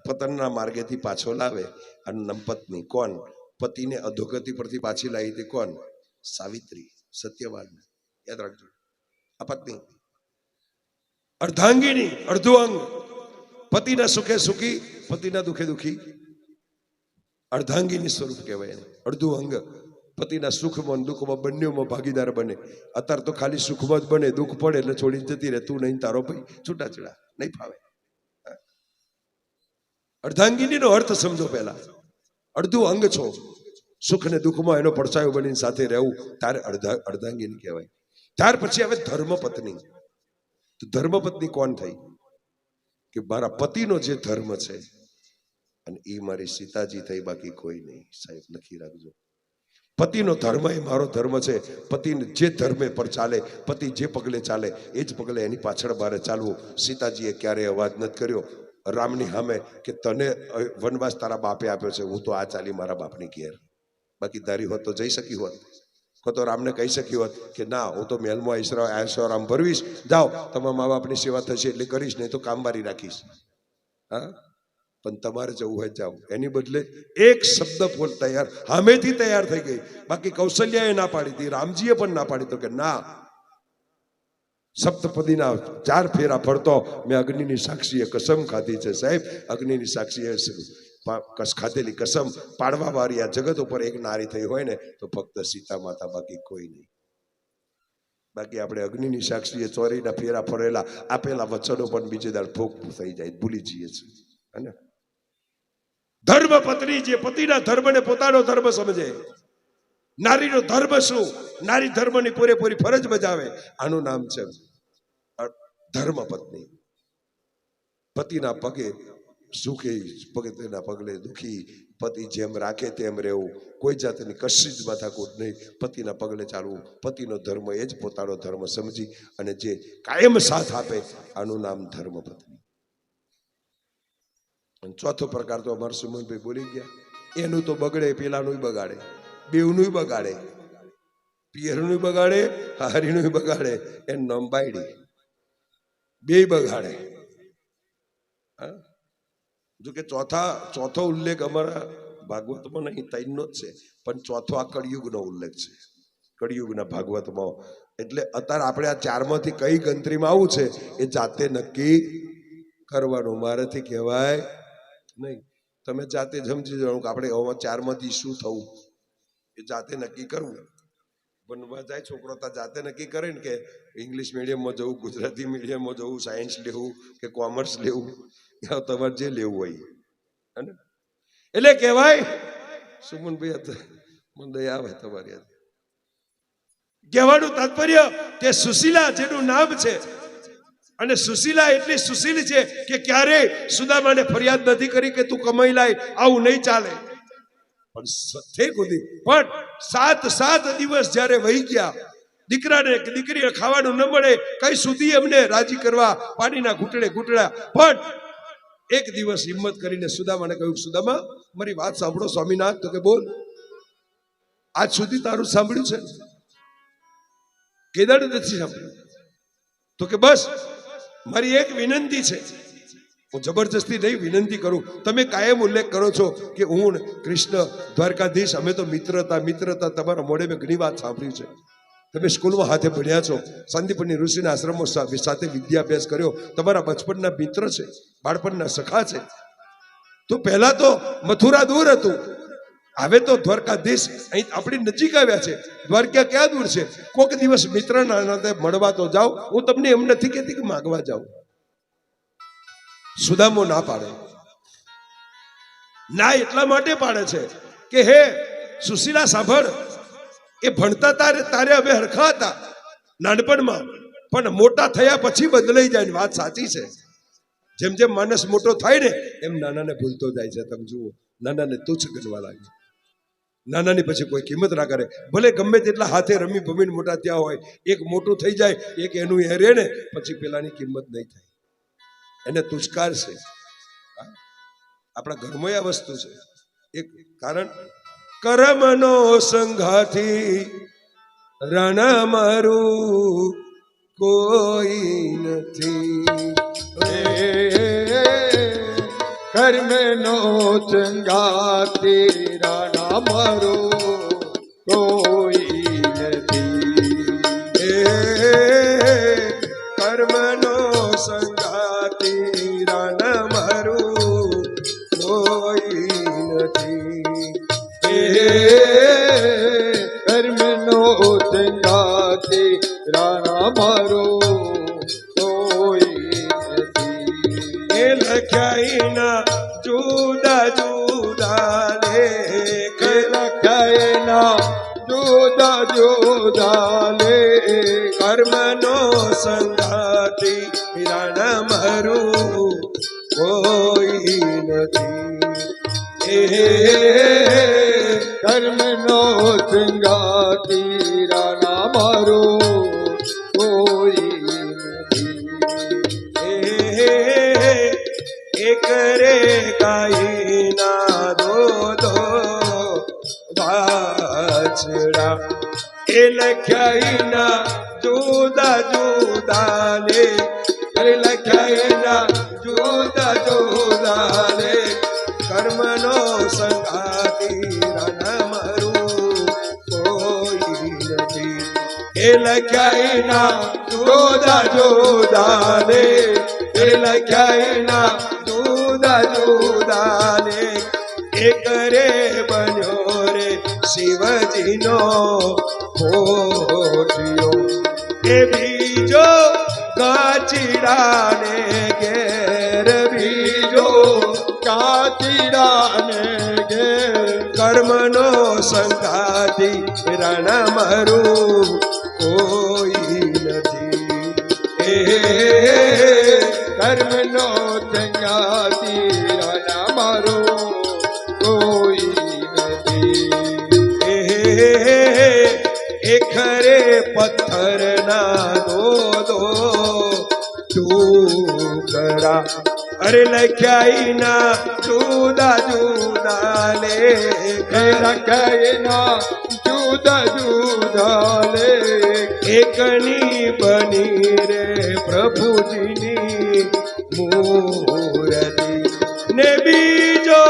પતનના માર્ગેથી પાછો લાવે. અને પત્ની કોણ? પતિને અધોગતિ પરથી પાછી લાવી હતી કોણ? સાવિત્રી, સત્યવાન. યાદ રાખજો, આ પત્ની. અર્ધાંગિની, અડધું અંગ. પતિના સુખે સુખી, પતિના દુખે દુખી. અર્ધાંગિની સ્વરૂપ કહેવાય. અડધું અંગ પતિના સુખમાં દુઃખમાં બંનેમાં ભાગીદાર બને. અત્યારે તો ખાલી સુખમાં જ બને, દુઃખ પડે એટલે છોડીને જતી રહે, તું નહીં તારો ભાઈ, છૂટાછેડા નહીં ફાવે. અર્ધાંગિનીનો અર્થ સમજો પહેલા. અડધું અંગ છો, સુખ ને દુઃખમાં એનો પડછાયો બનીને સાથે રહેવું, તારે અર્ધાંગિની કહેવાય. ત્યાર પછી હવે ધર્મપત્ની. તો ધર્મપત્ની કોણ થઈ? કે મારા પતિનો જે ધર્મ છે, અને એ મારી સીતાજી થઈ, બાકી કોઈ નહીં. સાહેબ લખી રાખજો, પતિનો ધર્મ એ મારો ધર્મ છે. પતિને જે ધર્મે પર ચાલે, પતિ જે પગલે ચાલે, એ જ પગલે એની પાછળ મારે ચાલવું. સીતાજીએ ક્યારેય અવાજ નથી કર્યો રામની સામે કે તને વનવાસ તારા બાપે આપ્યો છે, હું તો આ ચાલી મારા બાપની ઘેર. બાકી ધારી હોત તો જઈ શકી હોત, તો રામને કહી શકી હોત કે ના, હું તો મહેલમાં આરામ ભરવીશ, જાઓ તમારા મા બાપની સેવા થશે એટલે કરીશ, નહીં તો કામવારી રાખીશ. હા, પણ તમારે જવું હોય જાઓ. એની બદલે એક શબ્દ બોલ તૈયાર, સામેથી તૈયાર થઈ ગઈ. બાકી કૌશલ્યાએ ના પાડી હતી, રામજીએ પણ ના પાડી તો કે ના, સપ્તપદીના 4 ફેરા ફરતો મેં અગ્નિની સાક્ષીએ કસમ ખાધી છે. સાહેબ, અગ્નિની સાક્ષીએ ખાધેલી કસમ પાડવા વાળી આ જગત ઉપર એક નારી થઈ હોય ને તો ફક્ત સીતા માતા, બાકી કોઈ નહીં. બાકી આપણે અગ્નિની સાક્ષીએ ચોરીના ફેરા ફરેલા આપેલા વચનો પણ બીજે દાડ ફોક થઈ જાય, ભૂલી જઈએ છીએ. ધર્મ પત્ની જે પતિના ધર્મને પોતાનો ધર્મ સમજે. નારીનો ધર્મ શું? નારી ધર્મની પૂરેપૂરી ફરજ બજાવે, આનું નામ છે ધર્મ પત્ની. પતિના પગે સુખી, પતિના પગલે દુખી, પતિ જેમ રાખે તેમ રહેવું, કોઈ જાતની કશી જ માથાકૂટ નહીં, પતિના પગલે ચાલવું. પતિનો ધર્મ એ જ પોતાનો ધર્મ સમજી અને જે કાયમ સાથ આપે, આનું નામ ધર્મ પત્ની. અને ચોથો પ્રકાર તો અમારા સુમનભાઈ બોલી ગયા, એનું તો બગડે, પેલાનું બગાડે, બેવનું બગાડે, પિયરનું બગાડે, હારીનું બગાડે, એ નંબાયડી બે બગાડે. જો કે ચોથો ઉલ્લેખ અમારા ભાગવતમાં નહીં, 3નો જ છે, પણ ચોથો આ કળિયુગનો ઉલ્લેખ છે, કળિયુગના ભાગવતમાં. એટલે અત્યારે આપણે આ 4માંથી કઈ ગણતરીમાં આવું છે એ જાતે નક્કી કરવાનું, મારાથી કહેવાય નહીં. તમે જાતે સમજી જાઓ કે આપણે 4માંથી શું થવું એ જાતે નક્કી કરવું. બનવા જાય છોકરો તો જાતે નક્કી કરે ને કે ઇંગ્લિશ મીડિયમમાં જવું, ગુજરાતી મીડિયમમાં જવું, સાયન્સ લેવું કે કોમર્સ લેવું, તમારે જે લેવું હોય. એટલે કહેવાય સુમનભાઈ, મને દયા આવે તમારી. કહેવાનું તાત્પર્ય કે સુશીલા જેનું નામ છે, અને સુશીલા એટલી સુશીલ છે કે ક્યારેય સુદામાને ફરિયાદ નથી કરી કે તું કમાઈ લાય, આવું નહીં ચાલે. પણ પણ 7 દિવસ જ્યારે વહી ગયા, દીકરાને કે દીકરીને ખાવાનું ન મળે, કઈ સુધી એમને રાજી કરવા પાણીના ઘૂંટડા. પણ એક દિવસ હિંમત કરીને સુદામાને કહ્યું, સુદામા મારી વાત સાંભળો. સ્વામીનાથ તો કે બોલ, આજ સુધી તારું સાંભળ્યું છે? કેદાર નથી સાંભળ્યું? તો કે બસ મારી એક વિનંતી છે, હું જબરજસ્તી નહીં વિનંતી કરું. તમે કાયમ ઉલ્લેખ કરો છો કે હું ને કૃષ્ણ દ્વારકાધીશ અમે તો મિત્રતા મિત્રતા. તમારા મોઢે મેં ઘણી વાત સાંભળી છે. તમે સ્કૂલમાં હાથે ભણ્યા છો, શાંતિપુરની ઋષિના આશ્રમો સાથે વિદ્યાભ્યાસ કર્યો, તમારા બચપનના મિત્ર છે, બાળપણના સખા છે. તો પહેલા તો મથુરા દૂર હતું, હવે તો દ્વારકાધીશ અહીં આપણી નજીક આવ્યા છે. દ્વારકા ક્યાં દૂર છે? કોઈક દિવસ મિત્રના નાતે મળવા તો જાઓ. હું તમને એમ નથી કહેતી કે માગવા જાઓ. સુદામો ના પાડે, ના એટલા માટે પાડે છે કે હે સુશીલા સાંભળ, એ ભણતા તારે અમે હરખા હતા નાનપણમાં, પણ મોટા થયા પછી બદલાઈ જાય. વાત સાચી છે. જેમ જેમ માણસ મોટો થાય ને એમ નાનાને ભૂલતો જાય છે. તમે જુઓ, નાનાને તુચ્છ ગણવા લાગે, નાનાની પછી કોઈ કિંમત ના કરે. ભલે ગમે તેટલા હાથે રમી ભમીને મોટા ત્યાં હોય, એક મોટું થઈ જાય, એક એનું એ રે ને પછી પેલાની કિંમત નહીં થાય, એને તુષ્કાર છે. આપણા ઘરમાં આ વસ્તુ છે. એક કારણ કર્મનો સંગાથી રણ મારું કોઈ નથી. કર્મનો સંગાતી રાણા મારો કોઈ નથી. કર્મનો સંગાતી રણ મારું કોઈ નથી. કર્મનો સંગાતી રાણા મારો કોઈ નથી. એ લખ્યાઈના જુદા જુદા લેખ, લખાયેલા જુદા જુદા લેખ. કર્મનો સંગાતી રણ મારું કોઈ નથી. કર્મનો સંગાતી રાણા મારો કોઈ નથી. એક રે ગાયના દો વાછડા, એ લખ્યાઈના જુદા જુદા લે, અરે લખ્યાઈના જુદા જુદા લે. કર્મનો સંગાતી રણ મારું કોઈ નથી. એ લખ્યાઈના જુદા જુદા લે, એ લખ્યાઈના જુદા જુદા લે. એક રે બન્યો રે શિવજીનો કોઠિયો, એ બીજો કાચીડાને ઘેર, બીજો કાચીડાને ઘેર. કર્મનો સંગાતી રણ મારું કોઈ નથી. કર્મનો સંગાતી રાણા મારો કોઈ નથી. એ ખરે પથ્થરના દો ટુકડા, અરે લખ્યાઈના જુદા જુદા લેખ, લખાયેલા જુદા જુદા લેખ. એકની બની રે પ્રભુજીની મૂર્તિ, ને બીજો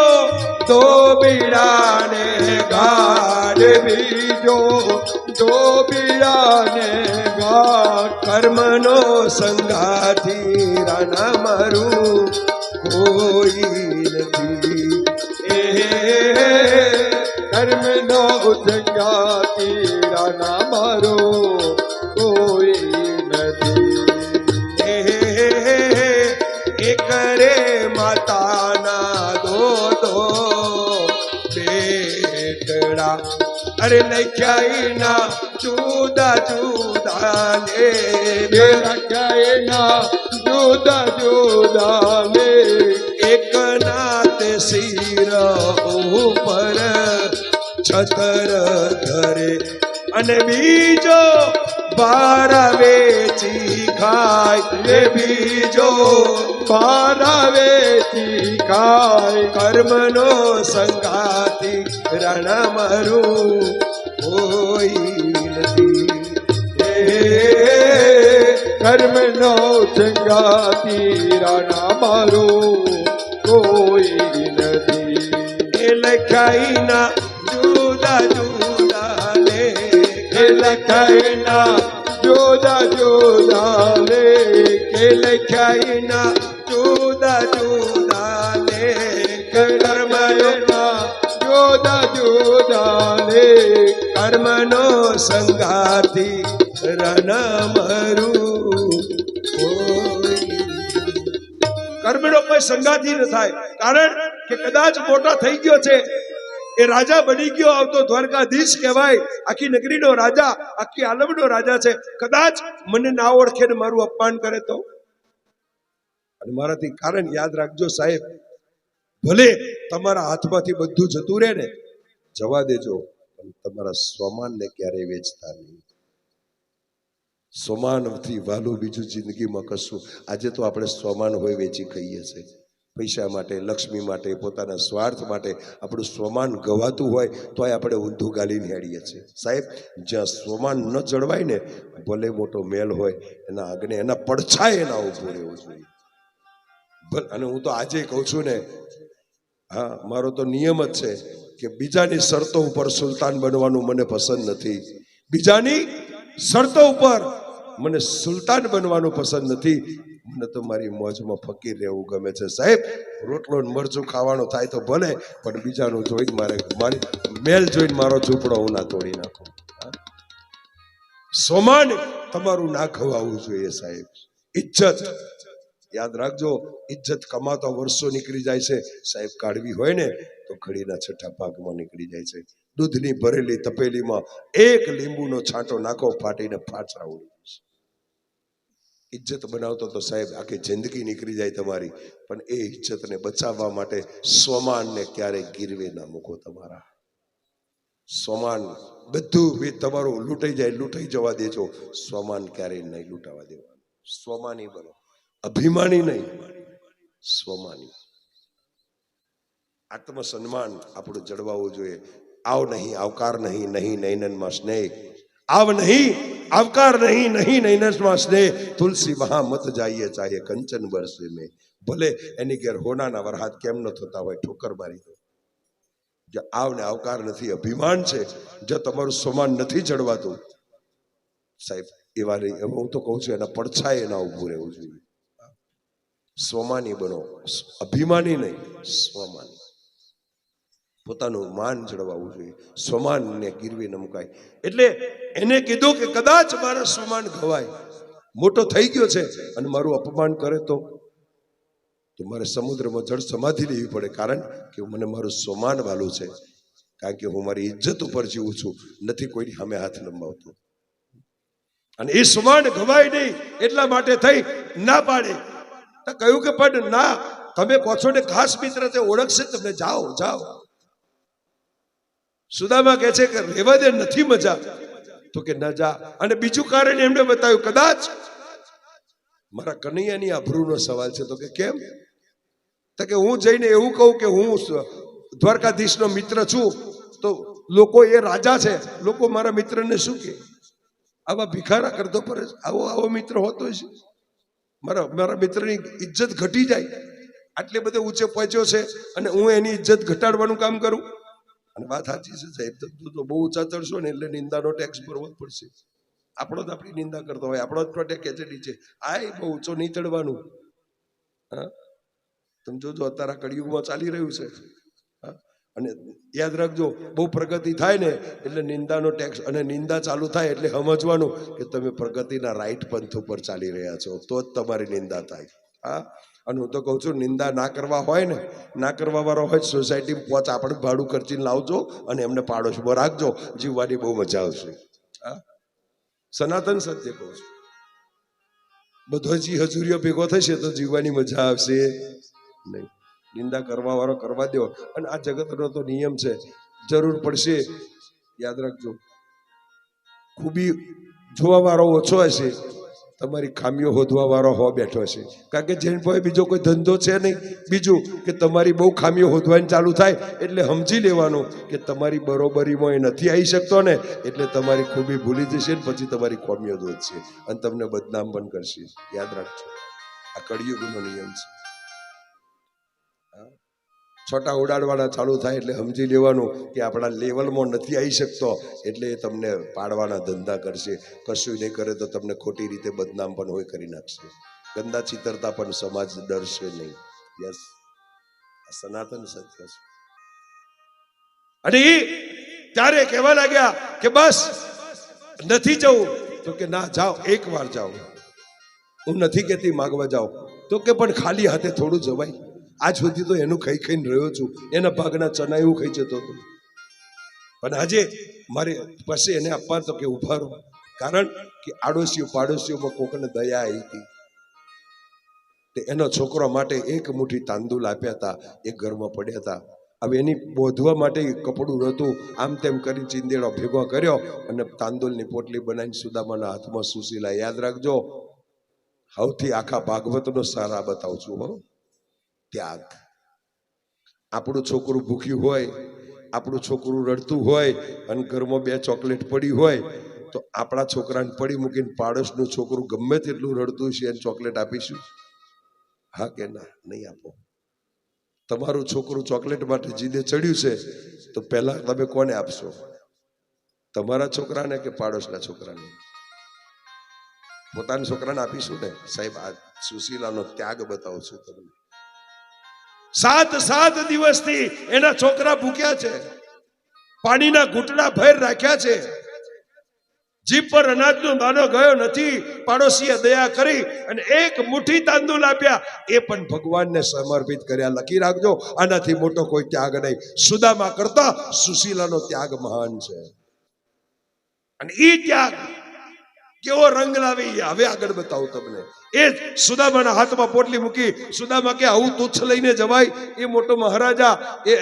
ધોબીડાને ઘાટ, બીજો ધોબીડાને ઘાટ. કર્મનો સંગાથી રાણા મારું કોઈ નથી. કર્મનો સંગાતી રાણા મારો કોઈ નથી. એક રે માતાના દો બેટડા, અરે લખ્યાઈના જુદા જુદા લે, લખાયેલા જુદા જુદા લેખ. એક નાતે શિર ઉપર છતર ધરે, અને બીજો બાર વેચી ખાય, એ બીજો બાર વેચી ખાય. કર્મનો સંગાતી રણ મારું કોઈ નથી. ધર્મ નો સંગાતી રાણા મારો કોઈ નથી. એ લખાઈ ના જુદા જુદા લેખ, એ લખાય ના જુદા જુદા લેખ, એ લખાઈ ના જુદા જુદા લેખ. કર્મનો જુદા જુદા લેખ, કર્મનો સંગાતી રણ મરું. કર્મનો કોઈ સંગાતી ન થાય, કારણ કે કદાચ મોટા થઈ ગયો છે, એ રાજા બની ગયો, આવતો દ્વારકાધીશ કહેવાય, આખી નગરીનો રાજા, આખી આલમનો રાજા છે. કદાચ મને ના ઓળખે ને મારું અપમાન કરે તો, અને મારાથી કારણ યાદ રાખજો સાહેબ, ભલે તમારા હાથમાંથી બધું જતું રહે ને, જવા દેજો, પણ તમારા સ્વમાનને ક્યારેય વેચતા નહીં. સ્વમાનથી વાલું બીજું જિંદગીમાં કશું. આજે તો આપણે સ્વમાન હોય વેચી ખાઈએ છીએ, પૈસા માટે, લક્ષ્મી માટે, પોતાના સ્વાર્થ માટે આપણું સ્વમાન ગવાતું હોય તો આપણે ઊંધું ગાલીને હેડીએ છીએ. સાહેબ, જ્યાં સ્વમાન ન જળવાય ને, ભલે મોટો મેલ હોય, એના આગળ એના પડછાય એના ઊભું રહેવું જોઈએ. અને હું તો આજે કહું છું ને, હા, મારો તો નિયમ જ છે કે બીજાની શરતો ઉપર સુલતાન બનવાનું મને પસંદ નથી. બીજાની શરતો ઉપર મને સુલતાન બનવાનું પસંદ નથી. મને તો મારી મોજમાં ફકીર રહેવું ગમે છે. સાહેબ, રોટલો ને મરચું ખાવાનું થાય તો ભલે, પણ બીજાનું જોઈને મારી મેલ જોઈને મારો ઝૂંપડો હું ના તોડી નાખું. સ્વમાન તમારું ના ખવાવું જોઈએ સાહેબ. ઇજ્જત યાદ રાખજો, ઇજ્જત કમાતા વર્ષો નીકળી જાય છે સાહેબ. કાઢવી હોય ને તો ઘડીના છઠ્ઠા ભાગમાં નીકળી જાય છે. દૂધની ભરેલી તપેલીમાં એક લીંબુનો છાંટો નાખો, ફાટીને ફાટરા ઉડી જશે. ઇજ્જત બનાવતો તો સાહેબ આખી જિંદગી નીકળી જાય તમારી, પણ એ ઇજ્જતને બચાવવા માટે સ્વમાનને ક્યારેય ગીરવે ના મૂકો. તમારા સ્વમાન બધું તમારું લૂંટાઈ જવા દેજો, સ્વમાન ક્યારેય નહીં લૂંટાવા દેવાનું. સ્વમાની બનો, અભિમાની નહીં, સ્વમાની. આત્મસન્માન આપણું જળવાવું જોઈએ. આવ નહીં આવકાર નહીં, નહીં નૈનનમાં સ્નેહ. આવ નહીં આવકાર નહીં, નહીં નૈનનમાં સ્નેહ. તુલસી વહાં મત જાઈએ ચાહે કંચન બરસે મેં. ભલે એની ઘેર હોનાના વરહાદ કેમ ન થતા હોય, ઠોકર મારી દો. જ્યાં આવ ને આવકાર નથી, અભિમાન છે, જ્યાં તમારું સ્વમાન નથી જળવાતું સાહેબ, એવા હું તો કહું છું એના પડછાય એના ઊભું રહેવું જોઈએ. સ્વમાની બનો, અભિમાની નહીં, સ્વમાની. પોતાનું માન જળવાવું જોઈએ, સ્વમાનને ગીરવી ન મુકાય. એટલે એને કીધું કે કદાચ મારા સ્વમાન ખવાય, મોટો થઈ ગયો છે અને મારું અપમાન કરે તો મારે સમુદ્રમાં જળ સમાધિ લેવી પડે, કારણ કે મને મારું સ્વમાન વાલું છે, કારણ કે હું મારી ઇજ્જત ઉપર જીવું છું, નથી કોઈની સામે હાથ લંબાવતો. અને એ સ્વમાન ગવાય નહીં એટલા માટે થઈ ના પાડે. કહ્યું કે પણ ના, તમે કહો છો ને ખાસ મિત્ર તે ઓળખશે તમને, જાઓ જાઓ. સુદામા કહે છે કે રહેવા દે, નથી મજા, તો કે ના જા. અને બીજું કારણ એમને બતાવ્યું, કદાચ મારા કનૈયાની આબરૂનો સવાલ છે. તો કે કેમ? તો કે હું જઈને એવું કહું કે હું દ્વારકાધીશનો મિત્ર છું, તો લોકો એ રાજા છે, લોકો મારા મિત્રને શું કે? આવા ભિખારા કરતો પર આવો મિત્ર હોતો છે, મારા મિત્રની ઇજ્જત ઘટી જાય. આટલે બધે ઊંચે પહોંચ્યો છે અને હું એની ઇજ્જત ઘટાડવાનું કામ કરું? અને વાત સાચી છે સાહેબ, તો બહુ ઊંચા ચડશો ને એટલે નિંદાનો ટેક્સ ભરવો જ પડશે. આપણો જ આપણી નિંદા કરતો હોય, આપણો જ પ્રોટેક્ટ ખેંચેલી છે. આ બહુ ઊંચો નહીં ચડવાનું. હા, તમે જોજો અત્યારે કળિયુગમાં ચાલી રહ્યું છે. અને યાદ રાખજો, બહુ પ્રગતિ થાય ને એટલે નિંદાનો ટેક્સ, અને નિંદા ચાલુ થાય એટલે સમજવાનું કે તમે પ્રગતિના રાઈટ પંથ ઉપર ચાલી રહ્યા છો, તો જ તમારી નિંદા થાય. હા, અને હું તો કહું છું, નિંદા ના કરવા હોય ને, ના કરવા વાળો હોય સોસાયટી પહોંચ આપણે ભાડું ખર્ચીને લાવજો અને એમને પાડોશમાં રાખજો, જીવવાની બહુ મજા આવશે. હા, સનાતન સત્ય કહું છું. બધો જી હજુરીઓ ભેગો થશે તો જીવવાની મજા આવશે નહીં. નિંદા કરવા વાળો કરવા દો. અને આ જગતનો તો નિયમ છે, જરૂર પડશે યાદ રાખજો, ખૂબી જોવા વાળો ઓછો હશે, તમારી ખામીઓ હોદવા વાળો હો બેઠો છે. કારણ કે જેને પાસે બીજો કોઈ ધંધો છે નહીં. બીજું કે તમારી બહુ ખામીઓ હોદવાની ચાલુ થાય એટલે સમજી લેવાનું કે તમારી બરોબરીમાં એ નથી આવી શકતો ને, એટલે તમારી ખૂબી ભૂલી જશે ને પછી તમારી ખામીઓ દોધશે અને તમને બદનામ પણ કરશે. યાદ રાખજો, આ કળિયુગનો નિયમ છે. છોટા ઉડાડવાના ચાલુ થાય એટલે સમજી લેવાનું કે આપણા લેવલમાં નથી આવી શકતો, એટલે એ તમને પાડવાના ધંધા કરશે. કશું નહીં કરે તો તમને ખોટી રીતે બદનામ પણ હોય કરી નાખશે. ગંદા ચિતરતા પણ સમાજ ડરશે નહીં. યસ, આ સનાતન સત્ય છે. અને એ ત્યારે કહેવા લાગ્યા કે બસ નથી જવું. તો કે ના જાઓ, એક વાર જાઓ. હું નથી કહેતી માગવા જાઓ. તો કે પણ ખાલી હાથે થોડું જવાય. આજ સુધી તો એનું ખાઈ ખાઈને રહ્યો છું, એના ભાગના ચના એવું ખાઈ જતો હતો, પણ આજે મારે પાસે એને આપવા તો કે ઉભા રહો. કારણ કે આડોશીઓ પાડોશીઓમાં કોકને દયા આવી હતી. એનો છોકરો માટે એક મુઠ્ઠી તાંદુલ આપ્યા હતા, એક ઘરમાં પડ્યા હતા. હવે એની બોધવા માટે કપડું નહોતું. આમ તેમ કરી ચીંદેડો ભેગો કર્યો અને તાંદુલની પોટલી બનાવીને સુદામાના હાથમાં સુશીલા. યાદ રાખજો, સૌથી આખા ભાગવતનો સારા બતાવું છું હો. ત્યાગ. આપણું છોકરું ભૂખ્યું હોય, આપણું છોકરું રડતું હોય અને ઘરમાં 2 ચોકલેટ પડી હોય તો આપણા છોકરાને પડી મૂકીને પાડોશનું છોકરું ગમે તેટલું રડતું છે એને ચોકલેટ આપીશું? હા કે ના? નહીં આપો. તમારું છોકરું ચોકલેટ માટે જીદે ચડ્યું છે તો પહેલા તમે કોને આપશો? તમારા છોકરાને કે પાડોશના છોકરાને? પોતાના છોકરાને આપીશું ને. સાહેબ, આ સુશીલાનો ત્યાગ બતાવું છું તમને. 7 દિવસથી એના છોકરા ભૂખ્યા છે, પાણીના ઘૂંટડા ભેર રાખ્યા છે, જીભ પર અનાજનો દાણો ગયો નથી. પાડોશીએ દયા કરી અને એક મુઠ્ઠી તાંદુલ આપ્યા, એ પણ ભગવાનને સમર્પિત કર્યા. લખી રાખજો, આનાથી મોટો કોઈ ત્યાગ નહીં. સુદામા કરતા સુશીલાનો ત્યાગ મહાન છે. અને એ ત્યાગ કેવો રંગ લાવી હવે આગળ બતાવું તમને. એ સુદામાના હાથમાં પોટલી મૂકી. સુદામા કે આવું તુચ્છ લઈને જવાય? એ મોટો મહારાજા,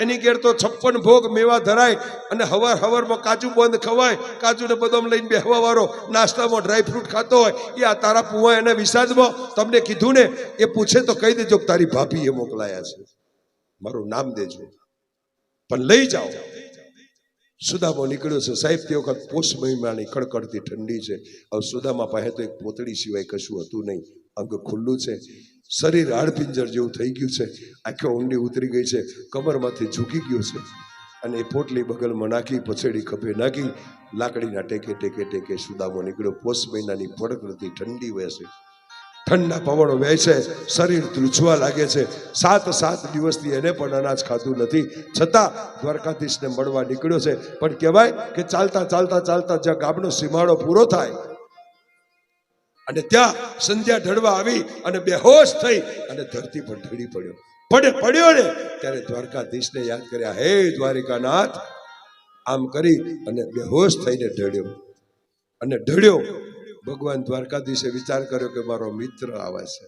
એની ઘેર તો 56 ભોગ મેવા ધરાય અને હવારમાં કાજુ બંધ ખવાય. કાજુ ને બદામ લઈને બેહવા વાળો નાસ્તામાં ડ્રાયફ્રૂટ ખાતો હોય. એ આ તારા પુઆ એના વિષાદમાં તમને કીધું ને, એ પૂછે તો કહી દેજો કે તારી ભાભી એ મોકલાયા છે, મારું નામ દેજો, પણ લઈ જાઓ. સુદામો નીકળ્યો છે. સાહેબ, તે વખત પોષ મહિનાની કડકડતી ઠંડી છે. હવે સુદામા પાસે તો એક પોતળી સિવાય કશું હતું નહીં. અંગ ખુલ્લું છે, શરીર હાડપિંજર જેવું થઈ ગયું છે, આંખો ઊંડી ઉતરી ગઈ છે, કમરમાંથી ઝૂકી ગયું છે. અને એ પોટલી બગલમાં નાખી, પછેડી ખભે નાખી, લાકડીના ટેકે સુદામો નીકળ્યો. પોષ મહિનાની કડકડતી ઠંડી વહેશે, ઠંડા પવનો વહેશે, શરીર ધ્રુજવા લાગે છે. 7 દિવસથી એને પણ અનાજ ખાધું નથી, છતાં દ્વારકાધીશને મળવા નીકળ્યો છે. પણ કહેવાય કે ચાલતા જ્યાં ગામનો સીમાડો પૂરો થાય અને ત્યાં સંધ્યા ઢળવા આવી અને બેહોશ થઈ અને ધરતી પર ઢળી પડ્યો ને ત્યારે દ્વારકાધીશને યાદ કર્યા. હે દ્વારિકાનાથ, આમ કરી અને બેહોશ થઈને ઢળ્યો. ભગવાન દ્વારકાધીશે વિચાર કર્યો કે મારો મિત્ર આવે છે,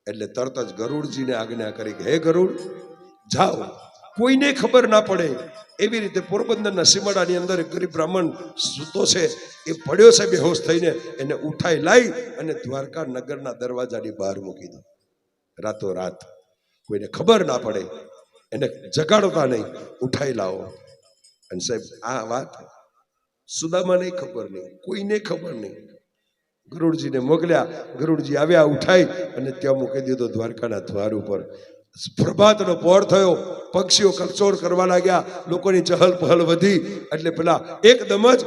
એટલે તરત જ ગરુડજીને આજ્ઞા કરી કે હે ગરુડ, જાઓ, કોઈને ખબર ના પડે. એવી રીતે પોરબંદરના સીમાડાની અંદર એક ગરીબ બ્રાહ્મણ સૂતો છે, એ પડ્યો છે બેહોશ થઈને. એને ઉઠાઈ લાવી અને દ્વારકા નગરના દરવાજાની બહાર મૂકી દો. રાતોરાત, કોઈને ખબર ના પડે, એને જગાડતા નહીં, ઉઠાઈ લાવો. અને સાહેબ, આ વાત સુદામાને ખબર નહીં, કોઈને ખબર નહીં. ગરુડજીને મોકલ્યા, ગરુડજી આવ્યા, ઉઠાઈ અને ત્યાં મૂકી દીધો દ્વારકાના દ્વાર ઉપર. પ્રભાતનો પહોર થયો, પક્ષીઓ કલચોળ કરવા લાગ્યા, લોકોની ચહલ પહલ વધી. એટલે પેલા એકદમ જ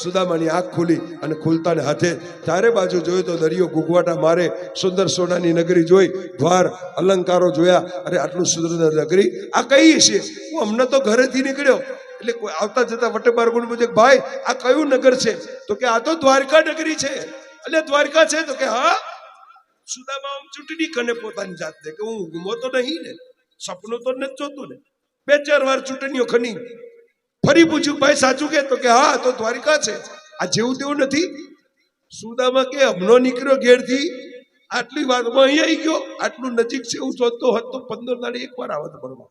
સુદામાની આંખ ખુલી અને ખુલતાને હાથે ચારે બાજુ જોયું તો દરિયો ગુગવાટા મારે. સુંદર સોનાની નગરી જોઈ, દ્વાર અલંકારો જોયા. અરે આટલું સુંદર નગરી આ કઈ છે? હું હમણાં તો ઘરેથી નીકળ્યો. એટલે કોઈ આવતા જતા વટે બારગુણ પૂછે, ભાઈ આ કયું નગર છે? તો કે આ તો દ્વારકા નગરી છે. એટલે દ્વારકા છે? તો કે હા. સુદામા આમ ચૂંટણી કને પોતાની જાતને કે હું ગુમો તો નહીં ને, સપનું તો નથી જોતું ને. 2-4 વાર ચૂંટણીઓ ખની. ફરી પૂછ્યું, ભાઈ સાચું કે? તો કે હા, તો દ્વારકા છે. આ જેવું તેવું નથી. સુદામા કે હમણો નીકળ્યો ઘેરથી, આટલી વારમાં અહીં આવી ગયો. આટલું નજીક છે એવું જોતો હોત તો 15 દાડે 1 વાર આવત પડવા.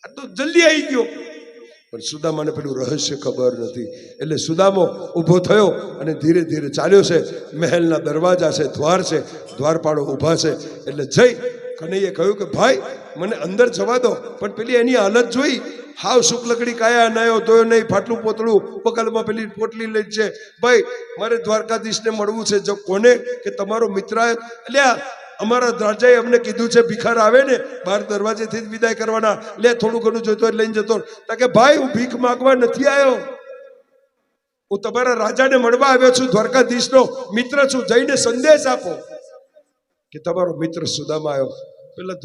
આ તો જલ્દી આવી ગયો. પણ સુદામાને પેલું રહસ્ય ખબર નથી. એટલે સુદામો ઊભો થયો અને ધીરે ધીરે ચાલ્યો છે. મહેલના દરવાજા છે, દ્વાર છે, દ્વારપાળો ઊભા છે. એટલે જઈ કનૈયે કહ્યું કે ભાઈ મને અંદર જવા દો. પણ પેલી એની હાલત જોઈ, હાવ શુક્લકડી કાયા નાયો ધોયો નહીં, ફાટલું પોતળું, બગલમાં પેલી પોટલી લઈ છે. ભાઈ મારે દ્વારકાધીશને મળવું છે. જો કોને કે તમારો મિત્ર એટલે અમારા રાજાએ અમને કીધું છે ભિખાર આવે ને બહાર દરવાજેથી જ વિદાય કરવાના, લે થોડું ઘણું જોઈતો હોય લઈને જતો. કે ભાઈ હું ભીખ માંગવા નથી આવ્યો, હું તમારા રાજાને મળવા આવ્યો છું, દ્વારકાધીશનો મિત્ર છું. જઈને સંદેશ આપો કે તમારો મિત્ર સુદામા આવ્યો. પેલા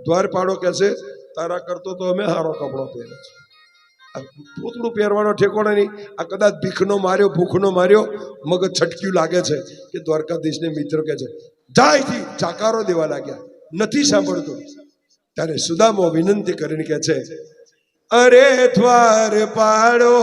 દ્વારપાળો કહે છે તારા કરતો તો અમે હારો કપડો પહેર્યો છે, આ પૂતળું પહેરવાનો ઠેકોણો નહીં. આ કદાચ ભીખનો માર્યો, ભૂખનો માર્યો, મગજ છટક્યું લાગે છે. કે દ્વારકાધીશને મિત્ર કહે છે જાયથી જાકારો દેવા લાગ્યા, નથી સાંભળતો. ત્યારે સુદામો વિનંતી કરીને કહે છે અરે દ્વારપાળો